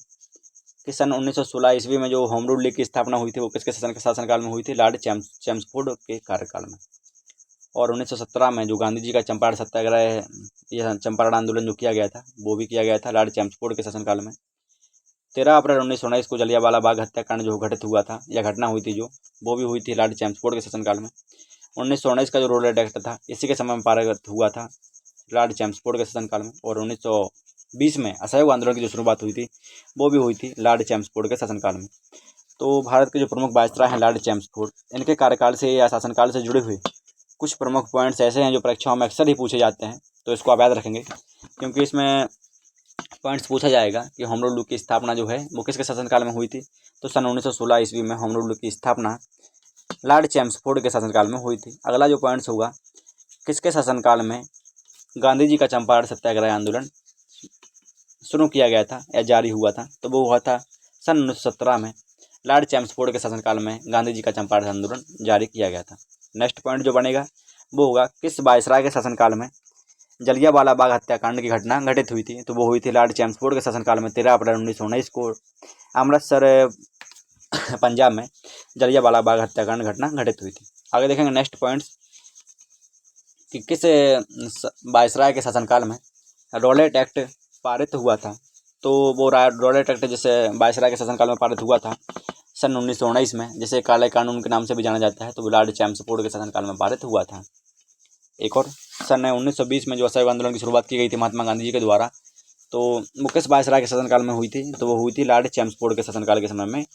कि सन 1916 ईस्वी में जो होम रूल लीग की स्थापना हुई थी वो किसके शासनकाल में हुई थी? लॉर्ड चैम्सफोर्ड के कार्यकाल में। और 1917 में जो गांधी जी का चंपारण सत्याग्रह, यह चंपारण आंदोलन जो किया गया था वो भी किया गया था लॉर्ड चैम्सफोर्ड के शासनकाल में। 13 अप्रैल 1919 को जलियांवाला बाग हत्याकांड जो घटित हुआ था, या घटना हुई थी जो, वो भी हुई थी लॉर्ड चैम्सफोर्ड के शासनकाल में। 1919 का जो रोलेट एक्ट था इसी के समय में पारित हुआ था लॉर्ड चैम्सफोर्ड के शासनकाल में। और 1920 में असहयोग आंदोलन की जो शुरुआत हुई थी वो भी हुई थी लॉर्ड चैम्सफोर्ड के शासनकाल में। तो भारत के जो प्रमुख वायसराय हैं लॉर्ड चैम्सफोर्ड, इनके कार्यकाल से या शासनकाल से जुड़े हुए कुछ प्रमुख पॉइंट्स ऐसे हैं जो परीक्षाओं में अक्सर ही पूछे जाते हैं, तो इसको आप याद रखेंगे, क्योंकि इसमें पॉइंट्स पूछा जाएगा कि होम रूल की स्थापना जो है वो किसके शासनकाल में हुई थी? तो सन 1916 ईस्वी में होम रूल की स्थापना लॉर्ड चैम्सफोर्ड के शासनकाल में हुई थी। अगला जो पॉइंट्स होगा, किसके शासनकाल में गांधी जी का चंपारण सत्याग्रह आंदोलन शुरू किया गया था या जारी हुआ था? तो वो हुआ था सन 1917 में लॉर्ड चैम्सफोर्ड के शासनकाल में गांधी जी का चंपारण आंदोलन जारी किया गया था। नेक्स्ट पॉइंट जो बनेगा वो होगा, किस वायसराय के शासनकाल में जलियांवाला बाग हत्याकांड की घटना घटित हुई थी? तो वो हुई थी लॉर्ड चैम्सफोर्ड के शासनकाल में 13 अप्रैल 1919 को अमृतसर पंजाब में जलियांवाला बाग हत्याकांड घटना घटित हुई थी। आगे देखेंगे नेक्स्ट पॉइंट्स कि किस वायसराय के शासनकाल में रोलेट एक्ट पारित हुआ था? तो वो रोलेट एक्ट जैसे वायसराय के शासनकाल में पारित हुआ था सन 1919 में, जिसे काले कानून के नाम से भी जाना जाता है, तो वो लॉर्ड चैम्सफोर्ड के शासनकाल में पारित हुआ था। एक और सन 1920 में जो असहयोग आंदोलन की शुरुआत की गई थी महात्मा गांधी जी के द्वारा, तो वो किस वायसराय के शासनकाल में हुई थी? तो वो हुई थी लॉर्ड चैम्सफोर्ड के शासनकाल के समय में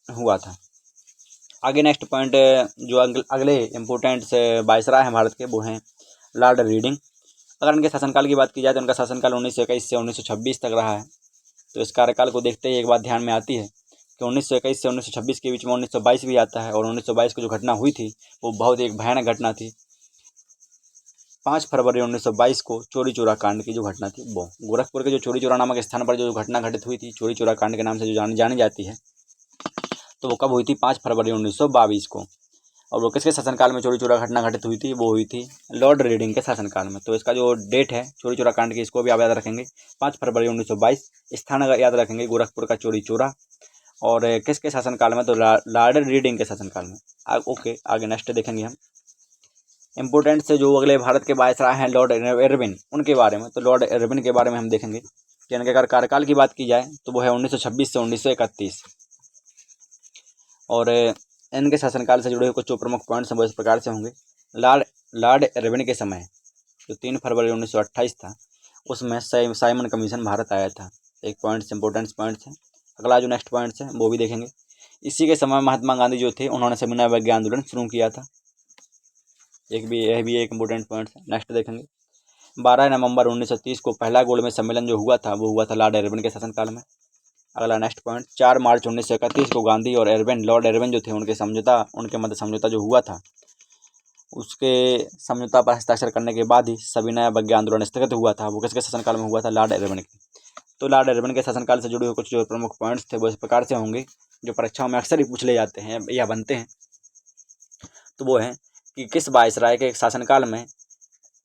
हुआ था। आगे नेक्स्ट पॉइंट जो अगले इम्पोर्टेंट वायसराय हैं भारत के, वो हैं लॉर्ड रीडिंग। अगर इनके शासनकाल की बात की जाए तो इनका शासनकाल 1921 से 1926 तक रहा है। तो इस कार्यकाल को देखते ही एक बात ध्यान में आती है कि 1921 से 1926 के बीच में 1922 भी आता है। और 1922 को जो घटना हुई थी वो बहुत एक भयानक घटना थी। 5 फरवरी 1922 को चोरी चोरा कांड की जो घटना थी, वो गोरखपुर के जो चोरी चोरा नामक स्थान पर जो घटना घटित हुई थी, चोरी चोरा कांड के नाम से जो जानी जाती है, तो वो कब हुई थी? 5 फरवरी 1922 को। और वो किसके शासनकाल में चोरी चोरा घटना घटित हुई थी? वो हुई थी लॉर्ड रीडिंग के शासनकाल में। तो इसका जो डेट है चोरी चोरा कांड की, इसको भी आप याद रखेंगे, 5 फरवरी 1922। स्थान याद रखेंगे, गोरखपुर का चोरी चोरा। और किसके शासनकाल में? तो लॉर्ड रीडिंग के शासनकाल में। ओके, आगे नेक्स्ट देखेंगे हम इंपोर्टेंट से जो अगले भारत के वायसराय हैं लॉर्ड इरविन, उनके बारे में। तो लॉर्ड इरविन के बारे में हम देखेंगे कि इनके अगर कार्यकाल की बात की जाए तो वो है 1926 से 1931। और इनके शासनकाल से जुड़े हुए कुछ जो प्रमुख पॉइंट्स हैं वो इस प्रकार से होंगे। लॉर्ड इरविन के समय जो 3 फरवरी 1928 था, उसमें साइमन कमीशन भारत आया था। एक पॉइंट्स इंपॉर्टेंट पॉइंट्स हैं। अगला जो नेक्स्ट पॉइंट्स हैं वो भी देखेंगे। इसी के समय महात्मा गांधी जो थे उन्होंने सविनय अवज्ञा आंदोलन शुरू किया था। यह भी एक इंपॉर्टेंट पॉइंट है। नेक्स्ट देखेंगे 12 नवंबर 1930 को पहला गोलमेज सम्मेलन जो हुआ था वो हुआ था लॉर्ड इरविन के शासनकाल में। अगला नेक्स्ट पॉइंट 4 मार्च 1931 को गांधी और लॉर्ड इरविन जो थे उनके मध्य समझौता जो हुआ था, उसके समझौता पर हस्ताक्षर करने के बाद ही सविनय अवज्ञा आंदोलन स्थगित हुआ था। वो किसके शासनकाल में हुआ था? लॉर्ड इरविन के। तो लॉर्ड इरविन के शासनकाल से जुड़े हुए कुछ जो प्रमुख पॉइंट्स थे वो इस प्रकार से होंगे, जो परीक्षाओं में अक्सर ही पूछ ले जाते हैं या बनते हैं। तो वो है कि किस वायसराय के शासनकाल में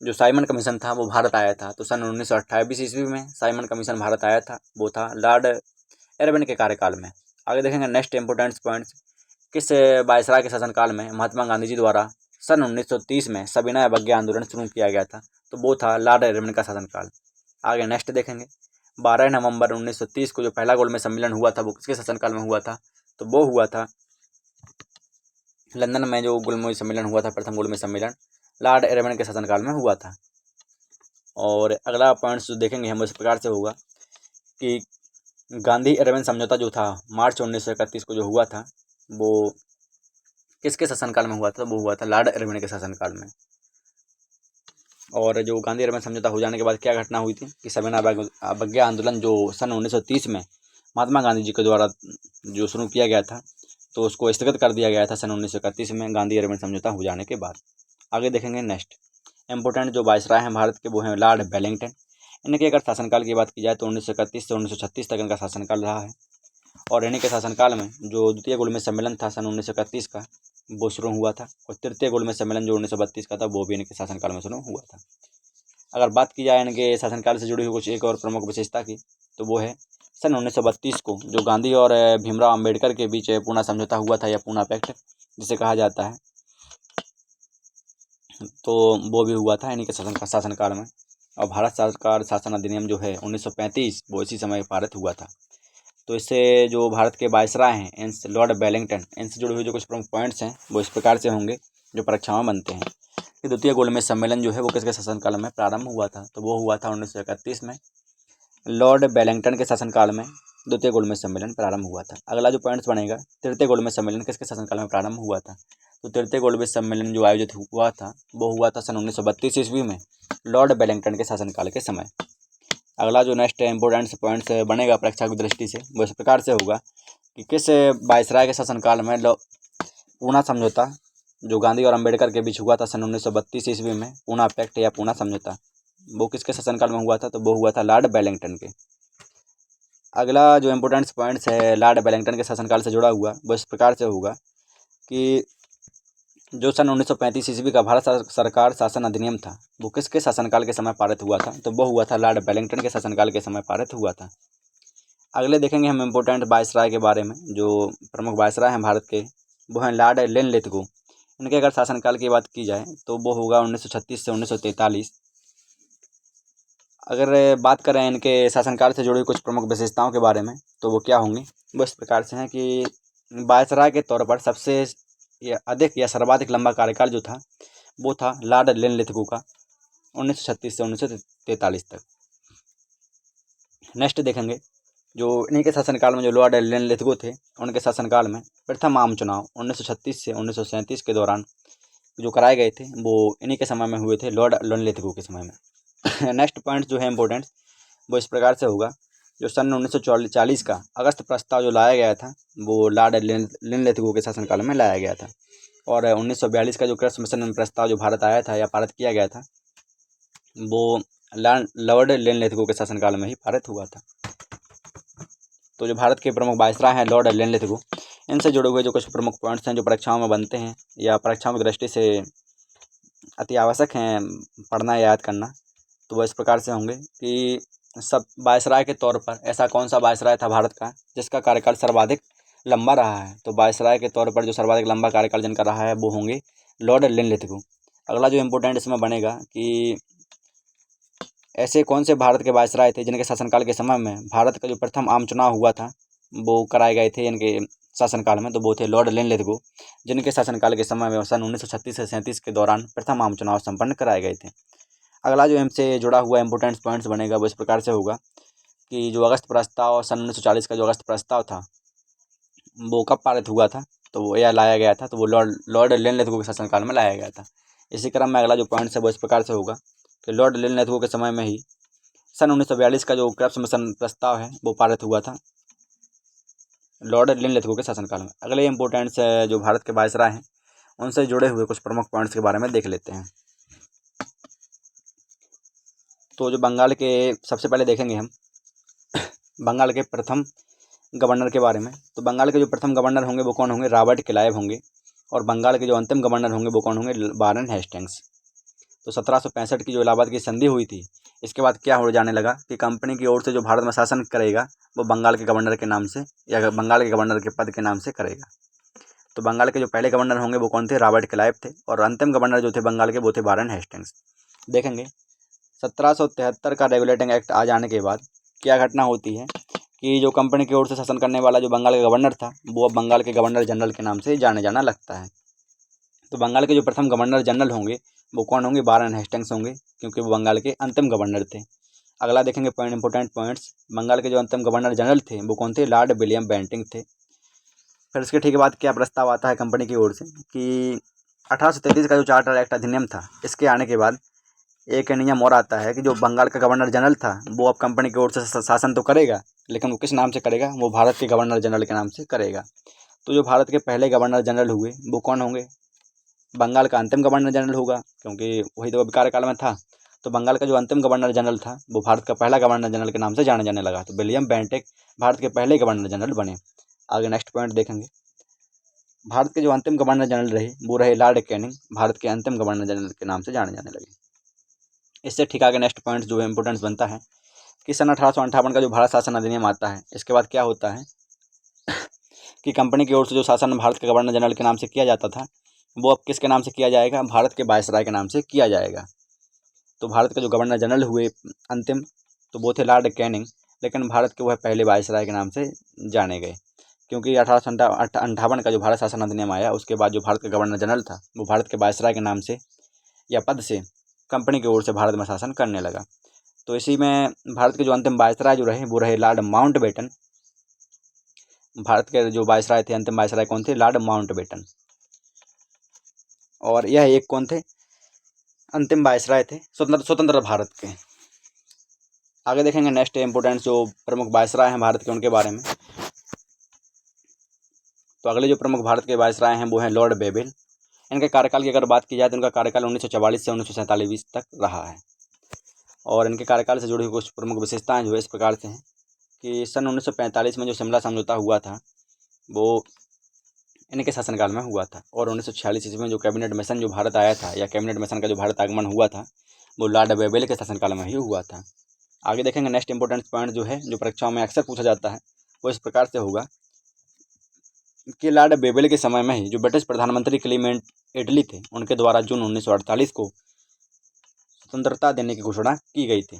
जो साइमन कमीशन था वो भारत आया था, तो सन 1928 ईस्वी में साइमन कमीशन भारत आया था, वो था लॉर्ड एरविन के कार्यकाल में। आगे देखेंगे नेक्स्ट इंपोर्टेंट पॉइंट्स, किस वायसराय के शासनकाल में महात्मा गांधी जी द्वारा सन 1930 में सविनय अवज्ञा आंदोलन शुरू किया गया था, तो वो था लॉर्ड एरविन का शासनकाल। आगे नेक्स्ट देखेंगे 12 नवंबर 1930 को जो पहला गोलमेज सम्मेलन हुआ था वो किसके शासनकाल में हुआ था, तो वो हुआ था लंदन में। जो गोलमेज सम्मेलन हुआ था, प्रथम गोलमेज सम्मेलन लॉर्ड एरविन के शासनकाल में हुआ था। और अगला पॉइंट्स जो देखेंगे हम इस प्रकार से होगा कि गांधी एरविन समझौता जो था मार्च 1931 को जो हुआ था वो किसके शासनकाल में हुआ था, वो हुआ था लॉर्ड एरविन के शासनकाल में। और जो गांधी एरविन समझौता हो जाने के बाद क्या घटना हुई थी कि सविनय अवज्ञा आंदोलन जो सन 1930 में महात्मा गांधी जी के द्वारा जो शुरू किया गया था, तो उसको स्थगित कर दिया गया था सन 1931 में गांधी एरविन समझौता हो जाने के बाद। आगे देखेंगे नेक्स्ट इंपोर्टेंट जो वायसराय हैं भारत के वो हैं लॉर्ड वेलिंगटन। इनके अगर शासनकाल की बात की जाए तो 1931 से 1936 तक इनका शासनकाल रहा है। और इन्हीं के शासनकाल में जो द्वितीय गोलमेज सम्मेलन था सन 1931 का वो शुरू हुआ था, और तृतीय गोलमेज सम्मेलन जो 1932 का था वो भी इनके शासनकाल में शुरू हुआ था। अगर बात की जाए इनके शासनकाल से जुड़ी हुई कुछ एक और प्रमुख विशेषता की, तो वो है सन 1932 को जो गांधी और भीमराव अंबेडकर के बीच पूना समझौता हुआ था या पूना पैक्ट जिसे कहा जाता है, तो वो भी हुआ था इन्हीं के शासनकाल में। और भारत सरकार शासन अधिनियम जो है 1935 वो इसी समय पारित हुआ था। तो इससे जो भारत के वायसराय हैं इनसे लॉर्ड वेलिंगटन, इनसे जुड़े हुए जो कुछ प्रमुख पॉइंट्स हैं वो इस प्रकार से होंगे जो परीक्षाओं में बनते हैं कि द्वितीय गोलमेज सम्मेलन जो है वो किसके शासनकाल में प्रारंभ हुआ था, तो वो हुआ था 1931 में लॉर्ड वेलिंगटन के शासनकाल में द्वितीय गोलमेज सम्मेलन प्रारंभ हुआ था। अगला जो पॉइंट्स बनेगा तृतीय गोलमेज सम्मेलन किसके शासनकाल में प्रारंभ हुआ था, तो तृतीय गोलमेज सम्मेलन जो आयोजित हुआ था वो हुआ था सन 1932 ईस्वी में लॉर्ड वेलिंगटन के शासनकाल के समय। अगला जो नेक्स्ट इंपोर्टेंट पॉइंट्स बनेगा परीक्षा की दृष्टि से वो इस प्रकार से होगा कि किस वायसराय के शासनकाल में पूना समझौता जो गांधी और अंबेडकर के बीच हुआ था सन 1932 ईस्वी में पूना पैक्ट या पूना समझौता वो किसके शासनकाल में हुआ था, तो वो हुआ था लॉर्ड वेलिंगटन के। अगला जो इंपोर्टेंट पॉइंट्स है लॉर्ड वेलिंगटन के शासनकाल से जुड़ा हुआ वो इस प्रकार से होगा कि जो सन 1935 ईस्वी का भारत सरकार शासन अधिनियम था वो किसके शासनकाल के समय पारित हुआ था, तो वो हुआ था लॉर्ड वेलिंगटन के शासनकाल के समय पारित हुआ था। अगले देखेंगे हम इम्पोर्टेंट वायसराय के बारे में। जो प्रमुख वायसराय हैं भारत के वो हैं लॉर्ड लिनलिथगो। इनके अगर शासनकाल की बात की जाए तो वो होगा 1936 से 1943। अगर बात करें इनके शासनकाल से जुड़ी कुछ प्रमुख विशेषताओं के बारे में तो वो क्या होंगी, वो इस प्रकार से हैं कि वायसराय के तौर पर सबसे अधिक या सर्वाधिक लंबा कार्यकाल जो था वो था लॉर्ड लिनलिथगो का 1936 से 1943 तक। नेक्स्ट देखेंगे जो इन्हीं के शासनकाल में जो लॉर्ड लिनलिथगो थे उनके शासनकाल में प्रथम आम चुनाव 1936 से 1937 के दौरान जो कराए गए थे वो इन्हीं के समय में हुए थे, लॉर्ड लिनलिथगो के समय में। नेक्स्ट पॉइंट जो है इम्पोर्टेंट वो इस प्रकार से होगा जो सन 1940 का अगस्त प्रस्ताव जो लाया गया था वो लॉर्ड लिनलिथगो के शासनकाल में लाया गया था। और 1942 का जो कृषि मिशन प्रस्ताव जो भारत आया था या पारित किया गया था वो लॉर्ड लिनलिथगो के शासनकाल में ही पारित हुआ था। तो जो भारत के प्रमुख वायसराय हैं लॉर्ड लिनलिथगो, इनसे जुड़े हुए जो कुछ प्रमुख पॉइंट्स हैं जो परीक्षाओं में बनते हैं या परीक्षाओं की दृष्टि से अति आवश्यक हैं पढ़ना या याद करना, तो वह इस प्रकार से होंगे कि सब वायसराय के तौर पर ऐसा कौन सा वायसराय था भारत का जिसका कार्यकाल सर्वाधिक लंबा रहा है, तो वायसराय के तौर पर जो सर्वाधिक लंबा कार्यकाल जिनका रहा है वो होंगे लॉर्ड लिनलिथगो। अगला जो इम्पोर्टेंट इसमें बनेगा कि ऐसे कौन से भारत के वायसराय थे जिनके शासनकाल के समय में भारत का जो प्रथम आम चुनाव हुआ था वो कराए गए थे इनके शासनकाल में, तो वो थे लॉर्ड लिनलिथगो जिनके शासनकाल के समय में सन 1936 से 37 के दौरान प्रथम आम चुनाव संपन्न कराए गए थे। अगला जो इनसे जुड़ा हुआ इंपोर्टेंट पॉइंट्स बनेगा वो इस प्रकार से होगा कि जो अगस्त प्रस्ताव सन 1940 का जो अगस्त प्रस्ताव था वो कब पारित हुआ था, तो वो या लाया गया था, तो वो लॉर्ड लिनलिथगो के शासनकाल में लाया गया था। इसी क्रम में अगला जो पॉइंट्स है वो इस प्रकार से होगा कि लॉर्ड लिनलिथगो के समय में ही सन 1942 का जो क्रिप्स मिशन प्रस्ताव है वो पारित हुआ था लॉर्ड लिनलिथगो के शासनकाल में। अगले इंपोर्टेंट्स जो भारत के वायसराय हैं उनसे जुड़े हुए कुछ प्रमुख पॉइंट्स के बारे में देख लेते हैं। तो जो बंगाल के सबसे पहले देखेंगे हम बंगाल के प्रथम गवर्नर के बारे में। तो बंगाल के जो प्रथम गवर्नर होंगे वो कौन होंगे, रॉबर्ट क्लाइव होंगे। और बंगाल के जो अंतिम गवर्नर होंगे वो कौन होंगे, वारेन हेस्टिंग्स। तो 1765 की जो इलाहाबाद की संधि हुई थी, इसके बाद क्या हो जाने लगा कि कंपनी की ओर से जो भारत में शासन करेगा वो बंगाल के गवर्नर के नाम से या बंगाल के गवर्नर के पद के नाम से करेगा। तो बंगाल के जो पहले गवर्नर होंगे वो कौन थे? रॉबर्ट क्लाइव थे। और अंतिम गवर्नर जो थे बंगाल के वो थे वारेन हेस्टिंग्स। देखेंगे 1773 का रेगुलेटिंग एक्ट आ जाने के बाद क्या घटना होती है कि जो कंपनी की ओर से शासन करने वाला जो बंगाल का गवर्नर था वो अब बंगाल के गवर्नर जनरल के नाम से जाने जाना लगता है। तो बंगाल के जो प्रथम गवर्नर जनरल होंगे वो कौन होंगे? वारेन हेस्टिंग्स होंगे, क्योंकि वो बंगाल के अंतिम गवर्नर थे। अगला देखेंगे पॉइंट इंपॉर्टेंट पॉइंट्स। बंगाल के जो अंतिम गवर्नर जनरल थे वो कौन थे? लॉर्ड विलियम बेंटिंग थे। फिर इसके ठीक बाद क्या प्रस्ताव आता है कंपनी की ओर से कि 1833 का जो चार्टर एक्ट अधिनियम था, इसके आने के बाद एक नियम और आता है कि जो बंगाल का गवर्नर जनरल था वो अब कंपनी की ओर से शासन तो करेगा, लेकिन वो किस नाम से करेगा? वो भारत के गवर्नर जनरल के नाम से करेगा। तो जो भारत के पहले गवर्नर जनरल हुए वो कौन होंगे? बंगाल का अंतिम गवर्नर जनरल होगा, क्योंकि वही तो अभी कार्यकाल में था। तो बंगाल का जो अंतिम गवर्नर जनरल था वो भारत का पहला गवर्नर जनरल के नाम से जाने जाने लगा। तो विलियम बेंटिक भारत के पहले गवर्नर जनरल बने। आगे नेक्स्ट पॉइंट देखेंगे। भारत के जो अंतिम गवर्नर जनरल रहे वो रहे लॉर्ड कैनिंग, भारत के अंतिम गवर्नर जनरल के नाम से जाने जाने लगे। इससे ठीक आगे नेक्स्ट पॉइंट जो है इंपॉर्टेंस बनता है कि सन 1858 का जो भारत शासन अधिनियम आता है, इसके बाद क्या होता है कि कंपनी की ओर से जो शासन भारत के गवर्नर जनरल के नाम से किया जाता था वो अब किसके नाम से किया जाएगा? भारत के वायसराय के नाम से किया जाएगा। तो भारत के जो गवर्नर जनरल हुए अंतिम, तो वो थे लॉर्ड कैनिंग, लेकिन भारत के वह पहले वायसराय के नाम से जाने गए, क्योंकि 1858 का जो भारत शासन अधिनियम आया उसके बाद जो भारत का गवर्नर जनरल था वो भारत के वायसराय के नाम से या पद से कंपनी की ओर से भारत में शासन करने लगा। तो इसी में भारत के जो अंतिम वायसराय जो रहे वो रहे लॉर्ड माउंटबेटन। भारत के जो वायसराय थे, अंतिम वायसराय कौन थे? Lord Mountbatten. और यह एक कौन थे? अंतिम वायसराय थे स्वतंत्र भारत के। आगे देखेंगे नेक्स्ट इंपोर्टेंट जो प्रमुख वायसराय हैं भारत के, उनके बारे में। तो अगले जो प्रमुख भारत के वायसराय हैं वो हैं लॉर्ड बेबिल। इनके कार्यकाल की अगर बात की जाए तो इनका कार्यकाल 1944 से 1947 तक रहा है। और इनके कार्यकाल से जुड़ी हुई कुछ प्रमुख विशेषताएं जो है इस प्रकार से हैं कि सन 1945 में जो शिमला समझौता हुआ था वो इनके शासनकाल में हुआ था। और 1946 ईस्वी में जो कैबिनेट मिशन जो भारत आया था या कैबिनेट मिशन का जो भारत आगमन हुआ था वो लॉर्ड बेबिल के शासनकाल में ही हुआ था। आगे देखेंगे नेक्स्ट इंपॉर्टेंट पॉइंट जो है जो परीक्षाओं में अक्सर पूछा जाता है वो इस प्रकार से होगा कि लॉर्ड बेबिल के समय में ही जो ब्रिटिश प्रधानमंत्री क्लीमेंट एटली थे उनके द्वारा जून 1948 को स्वतंत्रता देने की घोषणा की गई थी।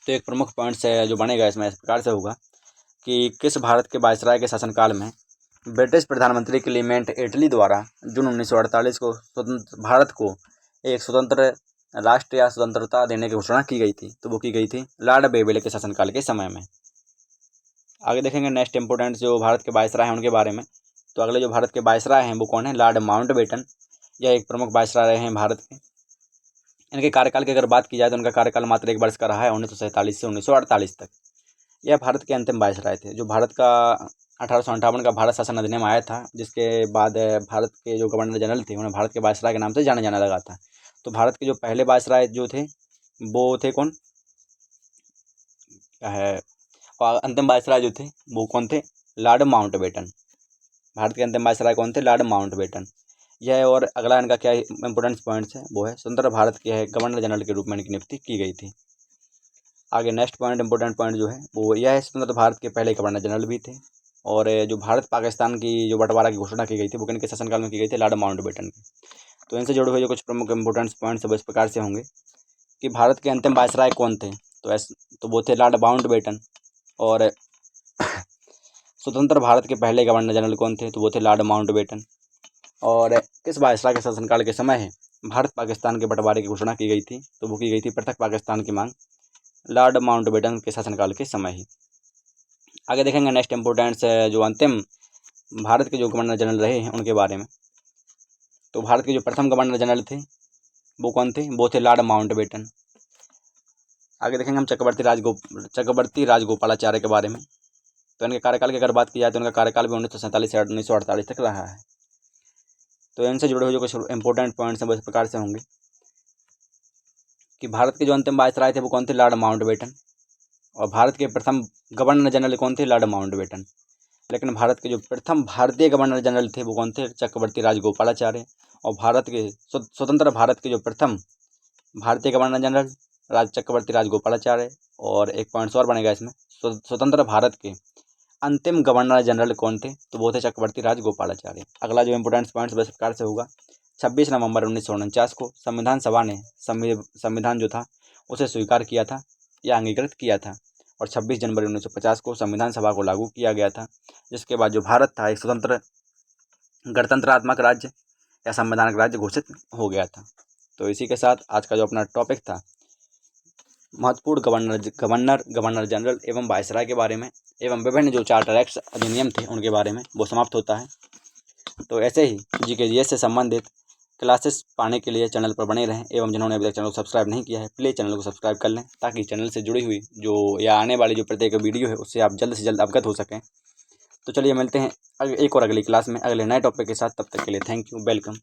तो एक प्रमुख पॉइंट से जो बनेगा इसमें इस प्रकार से होगा कि किस भारत के वायसराय के शासनकाल में ब्रिटिश प्रधानमंत्री क्लीमेंट एटली द्वारा जून 1948 को भारत को एक स्वतंत्र राष्ट्र या स्वतंत्रता देने की घोषणा की गई थी। तो वो की गई थी लॉर्ड बेबिल के शासनकाल के समय में। आगे देखेंगे नेक्स्ट इंपोर्टेंट जो भारत के वायसराय हैं उनके बारे में। तो अगले जो भारत के वायसराय हैं वो कौन है? Lord Mountbatten. यह एक प्रमुख वायसराय रहे हैं भारत के। इनके कार्यकाल की अगर बात की जाए तो उनका कार्यकाल मात्र 1 वर्ष का रहा है, 1947 से 1948 तक। यह भारत के अंतिम वायसराय थे। जो भारत का 1858 का भारत शासन अधिनियम आया था जिसके बाद भारत के जो गवर्नर जनरल थे उन्हें भारत के वायसराय के नाम से जाना जाने लगा था। तो भारत के जो पहले वायसराय जो थे वो थे कौन? क्या है? और अंतिम वायसराय जो थे वो कौन थे? Lord Mountbatten. भारत के अंतिम वायसराय कौन थे? Lord Mountbatten. यह और अगला इनका क्या इंपोर्टेंट पॉइंट्स है वो है स्वतंत्र भारत के है गवर्नर जनरल के रूप में इनकी नियुक्ति की गई थी। आगे नेक्स्ट पॉइंट इंपोर्टेंट पॉइंट जो है वो यह है स्वतंत्र भारत के पहले गवर्नर जनरल भी थे। और जो भारत पाकिस्तान की जो बंटवारा की घोषणा की गई थी वो किनके शासनकाल में की गई थी? लॉर्ड माउंटबेटन की। तो इनसे जुड़े हुए जो कुछ प्रमुख इंपोर्टेंट पॉइंट्स वो इस प्रकार से होंगे कि भारत के अंतिम वायसराय कौन थे? तो वो थे लॉर्ड माउंटबेटन। और स्वतंत्र भारत के पहले गवर्नर जनरल कौन थे? तो वो थे लॉर्ड माउंटबेटन। और किस वायसराय के शासनकाल के समय है भारत पाकिस्तान के बंटवारे की घोषणा की गई थी? तो वो की गई थी पृथक पाकिस्तान की मांग, लॉर्ड माउंटबेटन के शासनकाल के समय ही। आगे देखेंगे नेक्स्ट इंपोर्टेंट्स जो अंतिम भारत के जो गवर्नर जनरल रहे हैं उनके बारे में। तो भारत के जो प्रथम गवर्नर जनरल थे वो कौन थे? वो थे लॉर्ड माउंटबेटन। आगे देखेंगे हम चक्रवर्ती राजगोपालाचार्य के बारे में। तो इनके कार्यकाल की अगर बात की जाए तो इनका कार्यकाल भी 1947 से 1948 तक रहा है। तो इनसे जुड़े हुए जो कुछ इंपॉर्टेंट पॉइंट्स हैं वो इस प्रकार से होंगे कि भारत के जो अंतिम वायसराय थे वो कौन थे? Lord Mountbatten. और भारत के प्रथम गवर्नर जनरल कौन थे? Lord Mountbatten. लेकिन भारत के जो प्रथम भारतीय गवर्नर जनरल थे वो कौन थे? चक्रवर्ती राजगोपालाचार्य। और भारत के स्वतंत्र भारत के जो प्रथम भारतीय गवर्नर जनरल राज चक्रवर्ती राजगोपालाचार्य। और एक पॉइंट्स और बनेगा इसमें, स्वतंत्र भारत के अंतिम गवर्नर जनरल कौन थे? तो वो थे चक्रवर्ती राजगोपालाचार्य। अगला जो इंपोर्टेंट पॉइंट्स इस प्रकार से होगा, 26 नवंबर 1949 को संविधान सभा ने संविधान जो था उसे स्वीकार किया था या अंगीकृत किया था। और 26 जनवरी 1950 को संविधान सभा को लागू किया गया था, जिसके बाद जो भारत था एक स्वतंत्र गणतंत्रात्मक राज्य या संवैधानिक राज्य घोषित हो गया था। तो इसी के साथ आज का जो अपना टॉपिक था महत्वपूर्ण गवर्नर जनरल एवं वायसराय के बारे में एवं विभिन्न जो चार्टर एक्ट अधिनियम थे उनके बारे में, वो समाप्त होता है। तो ऐसे ही GK से संबंधित क्लासेस पाने के लिए चैनल पर बने रहें एवं जिन्होंने अभी तक चैनल को सब्सक्राइब नहीं किया है प्लीज़ चैनल को सब्सक्राइब कर लें, ताकि चैनल से जुड़ी हुई जो या आने वाली जो प्रत्येक वीडियो है उससे आप जल्द से जल्द अवगत हो सकें। तो चलिए मिलते हैं एक और अगली क्लास में अगले नए टॉपिक के साथ। तब तक के लिए थैंक यू, वेलकम।